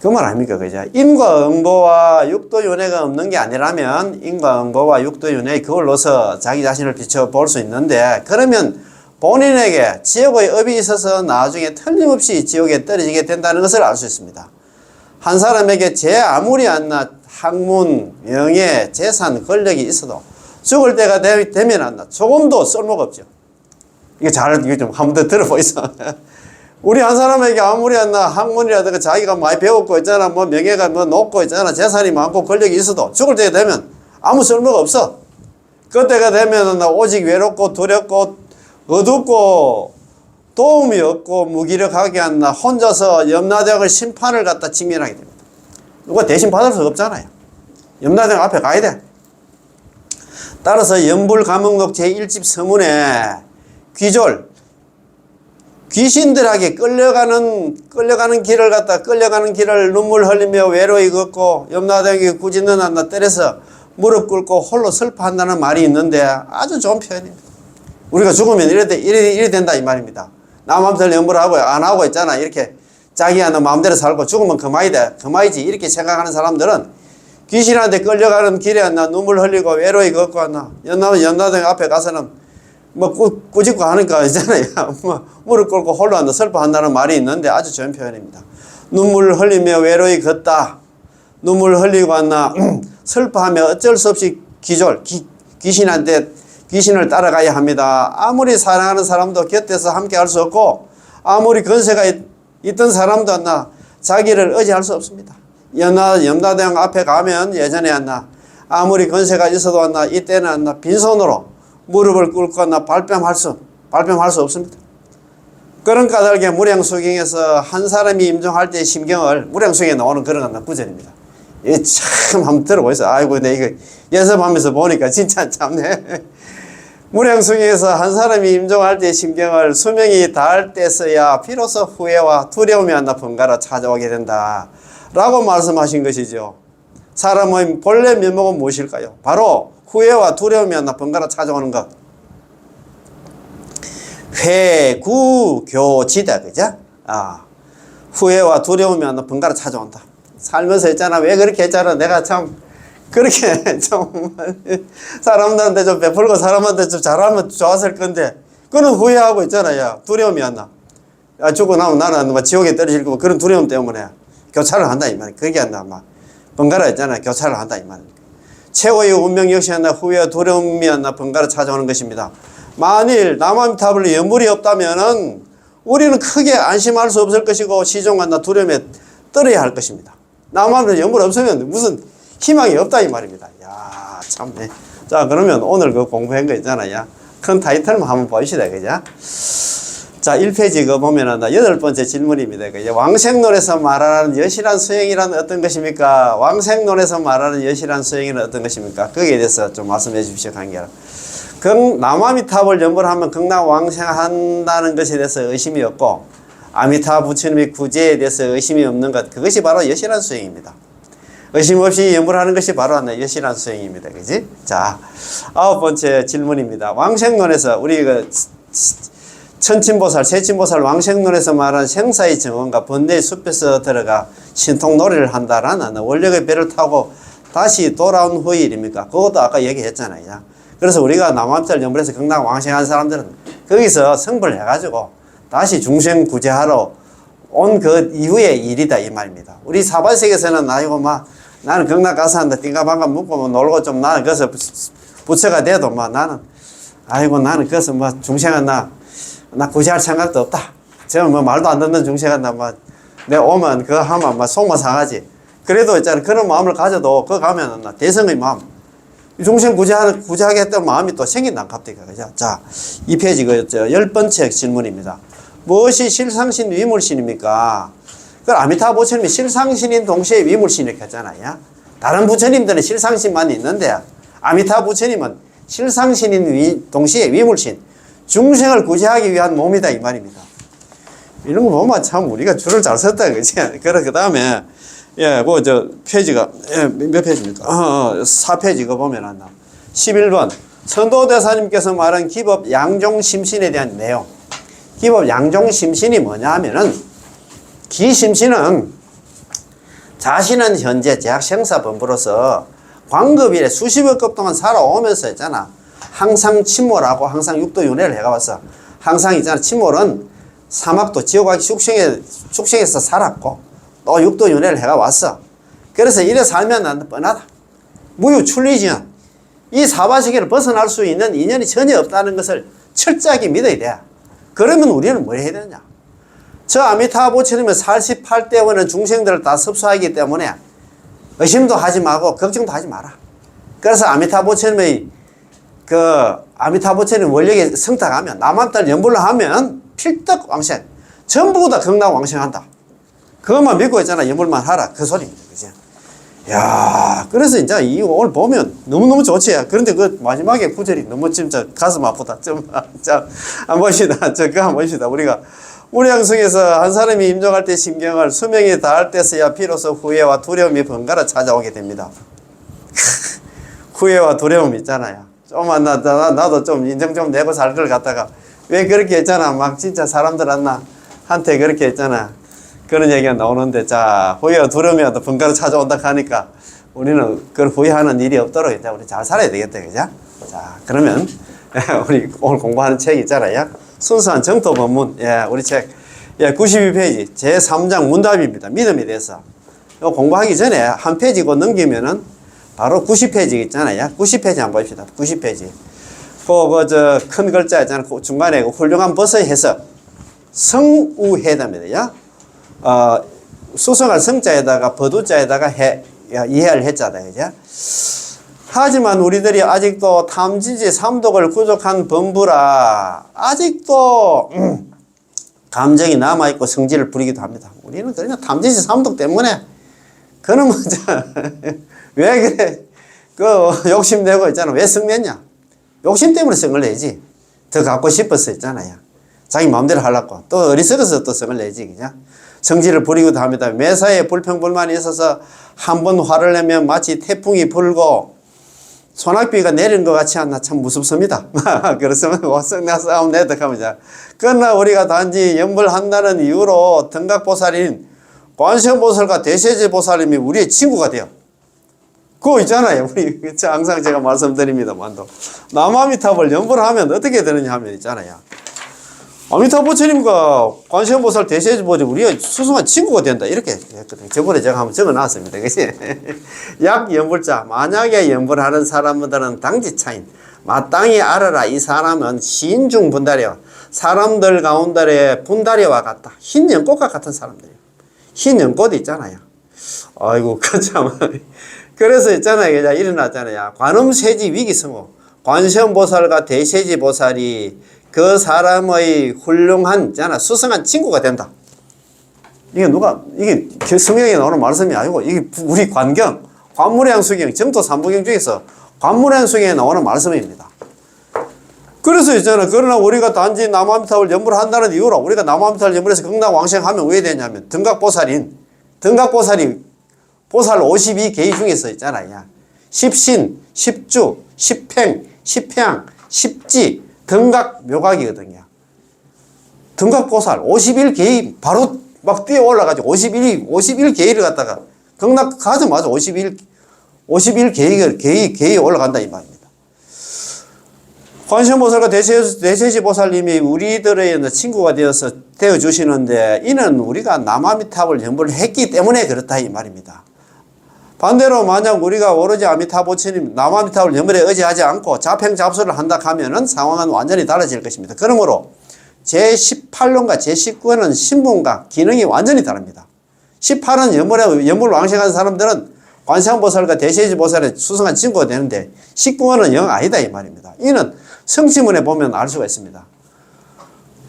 A: 그 말 아닙니까? 그죠? 인과응보와 육도윤회가 없는 게 아니라면 인과응보와 육도윤회 그걸로서 자기 자신을 비춰볼 수 있는데 그러면 본인에게 지옥의 업이 있어서 나중에 틀림없이 지옥에 떨어지게 된다는 것을 알 수 있습니다. 한 사람에게 아무리 학문, 명예, 재산, 권력이 있어도 죽을 때가 되면 조금도 쓸모가 없죠. 이거 좀 한 번 더 들어보이소. 우리 한 사람에게 아무리 학문이라든가 자기가 많이 배웠고 있잖아, 뭐 명예가 뭐 높고 있잖아, 재산이 많고 권력이 있어도 죽을 때가 되면 아무 쓸모가 없어. 그때가 되면 오직 외롭고 두렵고 어둡고 도움이 없고 무기력하게 혼자서 염라대왕의 심판을 갖다 직면하게 됩니다. 누가 대신 받을 수 없잖아요. 염라대왕 앞에 가야 돼. 따라서 연불감흥록 제1집 서문에 귀졸, 귀신들에게 끌려가는 길을 눈물 흘리며 외로이 걷고 염라대왕이 굳이 너나 때려서 무릎 꿇고 홀로 슬퍼한다는 말이 있는데 아주 좋은 표현입니다. 우리가 죽으면 이래 된다 이 말입니다. 나 마음대로 연불하고 안 하고 있잖아. 이렇게 자기야 너 마음대로 살고 죽으면 그만이지. 이렇게 생각하는 사람들은 귀신한테 끌려가는 길에 나 눈물 흘리고 외로이 걷고 연나대왕 앞에 가서는 꾸짖고 하니까 있잖아요. 무릎 꿇고 홀로 슬퍼한다는 말이 있는데 아주 좋은 표현입니다. 눈물 흘리며 외로이 걷다. 눈물 흘리고 슬퍼하며 어쩔 수 없이 귀신을 따라가야 합니다. 아무리 사랑하는 사람도 곁에서 함께 할 수 없고 아무리 건세가 있던 사람도 자기를 의지할 수 없습니다. 염라대왕 앞에 가면 예전에 아무리 건세가 있어도 이때는 빈손으로 무릎을 꿇고 발뺌할 수 없습니다. 그런 까닭에 무량수경에서 한 사람이 임종할 때의 심경을 무량수경에 나오는 그런 구절입니다. 이게 참 한번 들어보세요. 아이고, 내 이거 연습하면서 보니까 진짜 참네. 무량수경에서 한 사람이 임종할 때의 심경을 수명이 닿을 때서야 비로소 후회와 두려움이 번갈아 찾아오게 된다. 라고 말씀하신 것이죠. 사람의 본래 면목은 무엇일까요? 바로 후회와 두려움이 번갈아 찾아오는 것. 회구교지다. 그죠? 후회와 두려움이 번갈아 찾아온다. 살면서 했잖아. 왜 그렇게 했잖아. 내가 참 그렇게 좀 사람들한테 좀 베풀고 사람한테 좀 잘하면 좋았을 건데 그는 후회하고 있잖아요. 두려움이 죽고 나면 나는 지옥에 떨어질 거고 그런 두려움 때문에 교차를 한다 이 말이야. 그게 번갈아 있잖아. 교차를 한다 이 말이야. 최고의 운명 역시 후회와 두려움이 번갈아 찾아오는 것입니다. 만일 남아미타불로 연불이 없다면은 우리는 크게 안심할 수 없을 것이고 시종과 두려움에 떨어야 할 것입니다. 남아미타불로 연불 없으면 무슨 희망이 없다 이 말입니다. 야, 참네. 자, 그러면 오늘 그 공부한 거 있잖아요. 큰 타이틀만 한번 보시다, 그죠? 자, 1페이지 그 보면은 8번째 질문입니다. 왕생론에서 말하는 여실한 수행이란 어떤 것입니까? 왕생론에서 말하는 여실한 수행이란 어떤 것입니까? 거기에 대해서 좀 말씀해 주십시오, 관계로. 남아미타불 연불하면 극락왕생한다는 것에 대해서 의심이 없고 아미타 부처님의 구제에 대해서 의심이 없는 것, 그것이 바로 여실한 수행입니다. 의심 없이 연불하는 것이 바로 여실한 수행입니다. 그지? 자, 9번째 질문입니다. 왕생론에서 우리 천친보살, 세친보살 왕생론에서 말하는 생사의 정원과 번뇌의 숲에서 들어가 신통놀이를 한다라는 원력의 배를 타고 다시 돌아온 후의 일입니까? 그것도 아까 얘기했잖아요. 그래서 우리가 남아미타불 연불해서 극락 왕생한 사람들은 거기서 성불을 해가지고 다시 중생 구제하러 온 그 이후의 일이다 이 말입니다. 우리 사바세계에서는 나는 극락 가서 띵가방가 묵고 놀고 좀 나는 거기서 부처가 돼도 나는 거기서 중생은 나 구제할 생각도 없다. 제가 말도 안 듣는 중생은 내 오면 그거 하면 속만 상하지. 그래도 있잖아. 그런 마음을 가져도 그거 가면 대성의 마음. 중생 구제하겠다는 마음이 또 생긴다. 갑자기. 그죠? 자, 이 페이지 10번째 질문입니다. 무엇이 실상신 위물신입니까? 아미타 부처님이 실상신인 동시에 위물신 이렇게 했잖아요. 다른 부처님들은 실상신만 있는데 아미타 부처님은 실상신인 동시에 위물신, 중생을 구제하기 위한 몸이다 이 말입니다. 이런 거 보면 참 우리가 줄을 잘 섰다 그지? 그 다음에 페이지가 몇 페이지입니까? 4페이지 거 보면 11번 선도대사님께서 말한 기법 양종심신에 대한 내용. 기법 양종심신이 뭐냐 하면은 기심신은 자신은 현재 제약생사범부로서 광급일에 수십여 급 동안 살아오면서 있잖아. 항상 침몰하고 항상 육도윤회를 해가왔어. 항상 있잖아. 침몰은 사막도 지옥하기 축생에서 살았고 또 육도윤회를 해가왔어. 그래서 이래 살면 난 뻔하다. 무유출리지연. 이 사바세계를 벗어날 수 있는 인연이 전혀 없다는 것을 철저하게 믿어야 돼. 그러면 우리는 뭘 해야 되느냐? 저 아미타 부처님은 48대원은 중생들을 다 섭수하기 때문에 의심도 하지 말고 걱정도 하지 마라. 그래서 아미타 부처님의 아미타 부처님 원력에 성탁하면 남한달 연불로 하면 필떡 왕생. 전부 다 극락 왕생한다. 그것만 믿고 있잖아. 연불만 하라. 그 소리입니다. 그죠? 야, 그래서 이제 이 오늘 보면 너무너무 좋지. 그런데 그 마지막에 구절이 너무 진짜 가슴 아프다. 자, 한번 봅시다. 그거 한번 봅시다. 우리가 우량성에서 한 사람이 임종할 때 심경을 수명이 다할 때서야 비로소 후회와 두려움이 번갈아 찾아오게 됩니다. 후회와 두려움 있잖아요. 좀만 나도 좀 인정 좀 내고 살 걸 갖다가 왜 그렇게 했잖아. 막 진짜 사람들 한테 그렇게 했잖아. 그런 얘기가 나오는데, 자, 후회와 두려움이라도 번갈아 찾아온다 하니까 우리는 그걸 후회하는 일이 없도록 이제 우리 잘 살아야 되겠다. 그죠? 자, 그러면 우리 오늘 공부하는 책 있잖아요. 순수한 정토 본문. 예, 우리 책. 예, 92페이지. 제3장 문답입니다. 믿음에 대해서. 이거 공부하기 전에 한 페이지고 넘기면은 바로 90페이지 있잖아요. 90페이지 한번 봅시다. 90페이지. 큰 글자 있잖아요. 그 중간에 훌륭한 벗의 해석. 성우회담이에요. 수성할 성자에다가 버두자에다가 이해할 해자다. 그죠? 하지만 우리들이 아직도 탐진지 삼독을 구족한 범부라 아직도 감정이 남아있고 성질을 부리기도 합니다. 우리는 그러냐 탐진지 삼독 때문에 그는 먼저 왜 그래 그 욕심내고 있잖아. 왜 성냈냐? 욕심 때문에 성을 내지. 더 갖고 싶어서 있잖아요. 자기 마음대로 하려고. 또 어리석어서 또 성을 내지. 그죠? 성질을 부리기도 합니다. 매사에 불평불만이 있어서 한 번 화를 내면 마치 태풍이 불고 소낙비가 내리는 것 같지 않나 참 무섭습니다. 그렇으면 성나 싸움 내덕합니다. 그러나 우리가 단지 염불한다는 이유로 등각보살인 관세음보살과 대세제보살님이 우리의 친구가 돼요. 그거 있잖아요. 우리 항상 제가 말씀드립니다만도 남아미탑을 염불하면 어떻게 되느냐 하면 있잖아요. 아미타불 부처님과 관세음보살 대세제보살이 우리의 수승한 친구가 된다 이렇게 했거든요. 저번에 제가 한번 적어놨습니다. 그치? 약 염불자 만약에 염불하는 사람들은 당지차인 마땅히 알아라. 이 사람은 시인중 분다리와 사람들 가운데 분다리와 같다. 흰 연꽃과 같은 사람들이에요. 흰 연꽃이 있잖아요. 아이고 참. 그래서 있잖아요. 일어났잖아요. 관음세지 위기성호 관세음보살과 대세지보살이 그 사람의 훌륭한, 있잖아, 수성한 친구가 된다. 이게 성경에 나오는 말씀이 아니고, 이게 우리 관경, 관무량수경, 정토 삼부경 중에서 관무량수경에 나오는 말씀입니다. 그래서 있잖아. 그러나 우리가 단지 남아미탑을 염불한다는 이유로 우리가 남아미탑을 염불해서 극락왕생하면 왜 되냐면, 등각보살이 보살 52개의 중에서 있잖아요. 십신, 십주, 십팽, 십향, 십지, 등각 묘각이거든요. 등각보살 51개의 바로 막 뛰어 올라가지고 51개의를 갖다가 극락 가자마자 51개의 올라간다 이 말입니다. 관세음보살과 대세지보살님이 우리들의 친구가 되어 주시는데 이는 우리가 남아미탑을 염불을 했기 때문에 그렇다 이 말입니다. 반대로 만약 우리가 오로지 아미타부처님 남아미타불 염불에 의지하지 않고 자평잡소를 한다 하면은 상황은 완전히 달라질 것입니다. 그러므로 제18lon과 제19는 신분과 기능이 완전히 다릅니다. 18은 염불 왕생한 사람들은 관세음보살과 대세지보살의 수승한 친구가 되는데 19는 영 아니다 이 말입니다. 이는 성시문에 보면 알 수가 있습니다.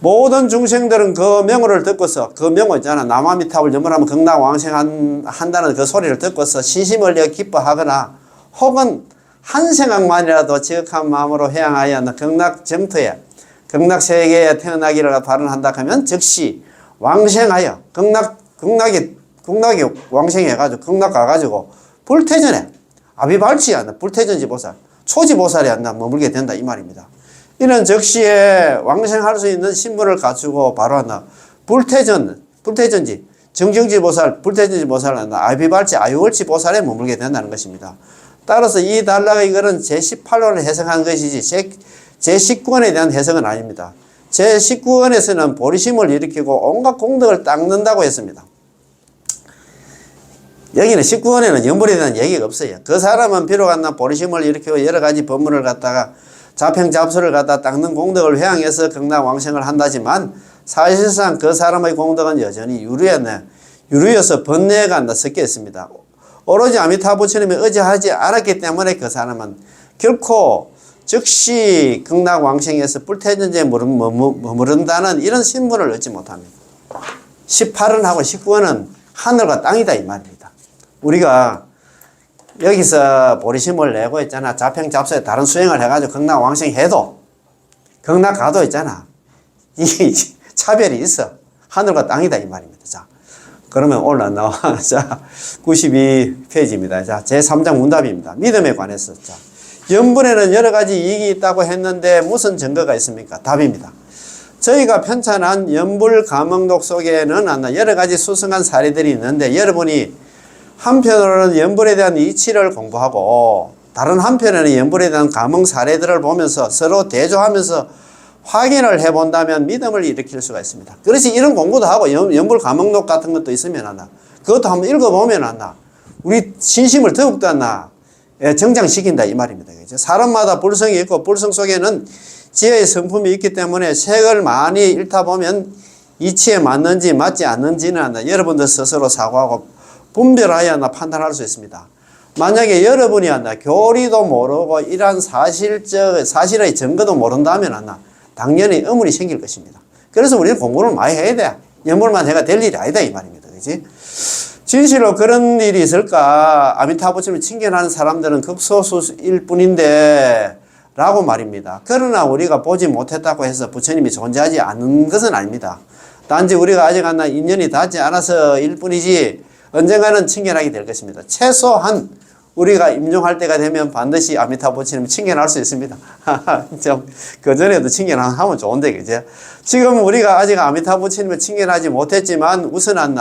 A: 모든 중생들은 그 명호를 듣고서 그 명호 있잖아. 남아미탑을 염불하면 극락왕생한다는 그 소리를 듣고서 신심을 내 기뻐하거나 혹은 한 생각만이라도 지극한 마음으로 회양하여 극락정토에 극락세계에 태어나기를 발언한다 하면 즉시 왕생하여 극락이 왕생해가지고 극락 가가지고 불태전에 아비발치 않나 불태전지보살 초지보살이 않나 머물게 된다 이 말입니다. 이는 즉시에 왕생할 수 있는 신분을 갖추고 바로 하나 불태전지 정정지보살 불태전지보살 하나 아비발치 아유월치 보살에 머물게 된다는 것입니다. 따라서 이 단락의 이거는 제18호를 해석한 것이지 제19원에 대한 해석은 아닙니다. 제19원에서는 보리심을 일으키고 온갖 공덕을 닦는다고 했습니다. 여기는 19원에는 염불에 대한 얘기가 없어요. 그 사람은 비록 보리심을 일으키고 여러 가지 법문을 갖다가 자평잡소를 갖다 닦는 공덕을 회양해서 극락왕생을 한다지만 사실상 그 사람의 공덕은 여전히 유루여서 번뇌가 섞여 있습니다. 오로지 아미타부처님이 의지하지 않았기 때문에 그 사람은 결코 즉시 극락왕생에서 불태전제에 머무른다는 이런 신분을 얻지 못합니다. 18원하고 19원은 하늘과 땅이다 이 말입니다. 우리가 여기서 보리심을 내고 있잖아. 자평잡소에 다른 수행을 해가지고 극락왕생해도 극락가도 있잖아. 이 차별이 있어. 하늘과 땅이다 이 말입니다. 자, 그러면 올라 나와. 자, 92페이지입니다. 자, 제3장 문답입니다. 믿음에 관해서. 자, 연불에는 여러 가지 이익이 있다고 했는데 무슨 증거가 있습니까? 답입니다. 저희가 편찬한 연불 감흥록 속에는 여러 가지 수승한 사례들이 있는데 여러분이 한편으로는 연불에 대한 이치를 공부하고 다른 한편에는 연불에 대한 감흥 사례들을 보면서 서로 대조하면서 확인을 해본다면 믿음을 일으킬 수가 있습니다. 그렇지 이런 공부도 하고 연불 감흥록 같은 것도 있으면 그것도 한번 읽어보면 우리 신심을 더욱더 정장시킨다 이 말입니다. 사람마다 불성이 있고 불성 속에는 지혜의 성품이 있기 때문에 책을 많이 읽다 보면 이치에 맞는지 맞지 않는지는 여러분들 스스로 사고하고 분별하여 판단할 수 있습니다. 만약에 여러분이 교리도 모르고 이러한 사실의 증거도 모른다면 당연히 의문이 생길 것입니다. 그래서 우리는 공부를 많이 해야 돼. 연불만 해가 될 일이 아니다 이 말입니다. 그렇지? 진실로 그런 일이 있을까? 아미타부침을 칭견하는 사람들은 극소수일 뿐인데 라고 말입니다. 그러나 우리가 보지 못했다고 해서 부처님이 존재하지 않는 것은 아닙니다. 단지 우리가 아직 인연이 닿지 않아서일 뿐이지 언젠가는 칭견하게 될 것입니다. 최소한 우리가 임종할 때가 되면 반드시 아미타부처님을 칭견할 수 있습니다. 그 전에도 칭견하면 좋은데 그죠? 지금 우리가 아직 아미타부처님을 칭견하지 못했지만 우선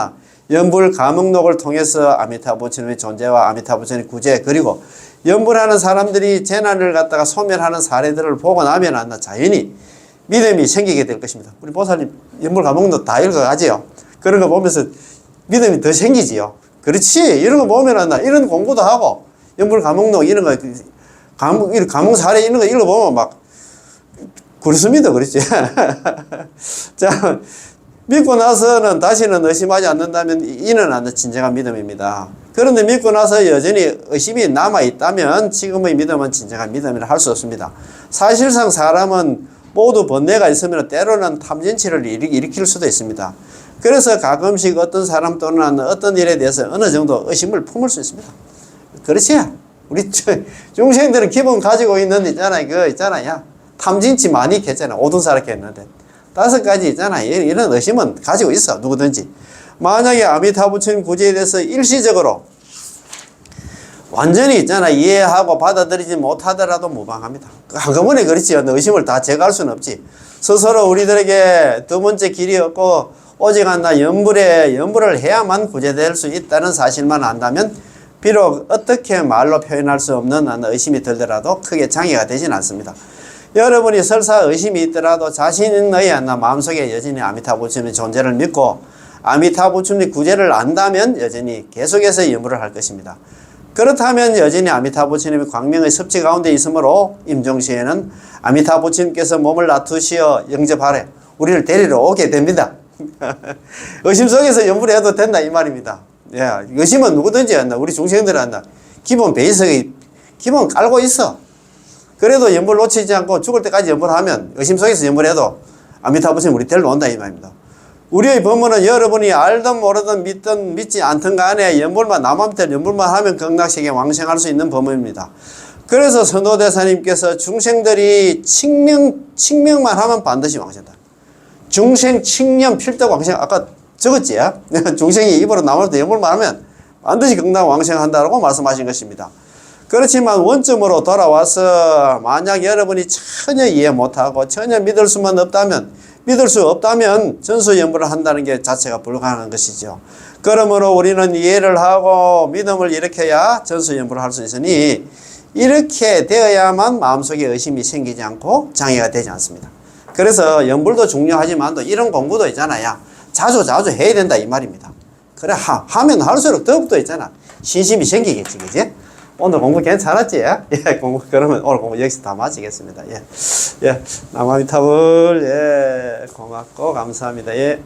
A: 연불 감흥록을 통해서 아미타부처님의 존재와 아미타부처님의 구제 그리고 연불하는 사람들이 재난을 갖다가 소멸하는 사례들을 보고 나면 자연히 믿음이 생기게 될 것입니다. 우리 보살님 연불 감흥록 다 읽어가지요. 그런 거 보면서 믿음이 더 생기지요. 그렇지. 이런 거 보면 이런 공부도 하고 연불 감흥록 이런 거 감흥 사례 이런 거 읽어보면 막 그렇습니다. 그렇지. 자, 믿고 나서는 다시는 의심하지 않는다면 이는 진정한 믿음입니다. 그런데 믿고 나서 여전히 의심이 남아있다면 지금의 믿음은 진정한 믿음이라 할 수 없습니다. 사실상 사람은 모두 번뇌가 있으면 때로는 탐진치를 일으킬 수도 있습니다. 그래서 가끔씩 어떤 사람 또는 어떤 일에 대해서 어느 정도 의심을 품을 수 있습니다. 그렇지? 우리 중생들은 기본 가지고 있는 있잖아요. 탐진치 많이 했잖아. 오둔사랗게 했는데. 5가지 있잖아. 이런 의심은 가지고 있어. 누구든지. 만약에 아미타부처님 구제에 대해서 일시적으로 완전히 이해하고 받아들이지 못하더라도 무방합니다. 한꺼번에 그렇지. 의심을 다 제거할 수는 없지. 스스로 우리들에게 두 번째 길이 없고 오직 연불을 해야만 구제될 수 있다는 사실만 안다면 비록 어떻게 말로 표현할 수 없는 의심이 들더라도 크게 장애가 되진 않습니다. 여러분이 설사 의심이 있더라도 자신의 마음속에 여전히 아미타부처님의 존재를 믿고 아미타부처님의 구제를 안다면 여전히 계속해서 연불을 할 것입니다. 그렇다면 여전히 아미타부처님의 광명의 섭지 가운데 있으므로 임종시에는 아미타부처님께서 몸을 놔두시어 영접하래 우리를 데리러 오게 됩니다. 의심 속에서 연불해도 된다 이 말입니다. 예, 의심은 누구든지 우리 중생들은 기본 베이스의 기본 깔고 있어. 그래도 연불 놓치지 않고 죽을 때까지 연불하면 의심 속에서 연불해도 아미타부처님 우리 데리러 온다 이 말입니다. 우리의 법문은 여러분이 알든 모르든 믿든 믿지 않든 간에 연불만 남한테 연불만 하면 극락세계 왕생할 수 있는 법문입니다. 그래서 선도대사님께서 중생들이 칭명만 하면 반드시 왕생다. 중생 칭념 필덕 왕생 아까 적었지? 중생이 입으로 나올 때 연불만 하면 반드시 극락 왕생한다라고 말씀하신 것입니다. 그렇지만 원점으로 돌아와서 만약 여러분이 전혀 이해 못하고 전혀 믿을 수 없다면 전수연불을 한다는 게 자체가 불가능한 것이죠. 그러므로 우리는 이해를 하고 믿음을 일으켜야 전수연불을 할 수 있으니 이렇게 되어야만 마음속에 의심이 생기지 않고 장애가 되지 않습니다. 그래서 연불도 중요하지만 또 이런 공부도 있잖아요. 자주 해야 된다 이 말입니다. 그래 하면 할수록 더욱더 있잖아. 신심이 생기겠지, 그지? 오늘 공부 괜찮았지? 예, 그러면 오늘 공부 여기서 다 마치겠습니다. 예, 남아미타불, 예, 고맙고 감사합니다. 예.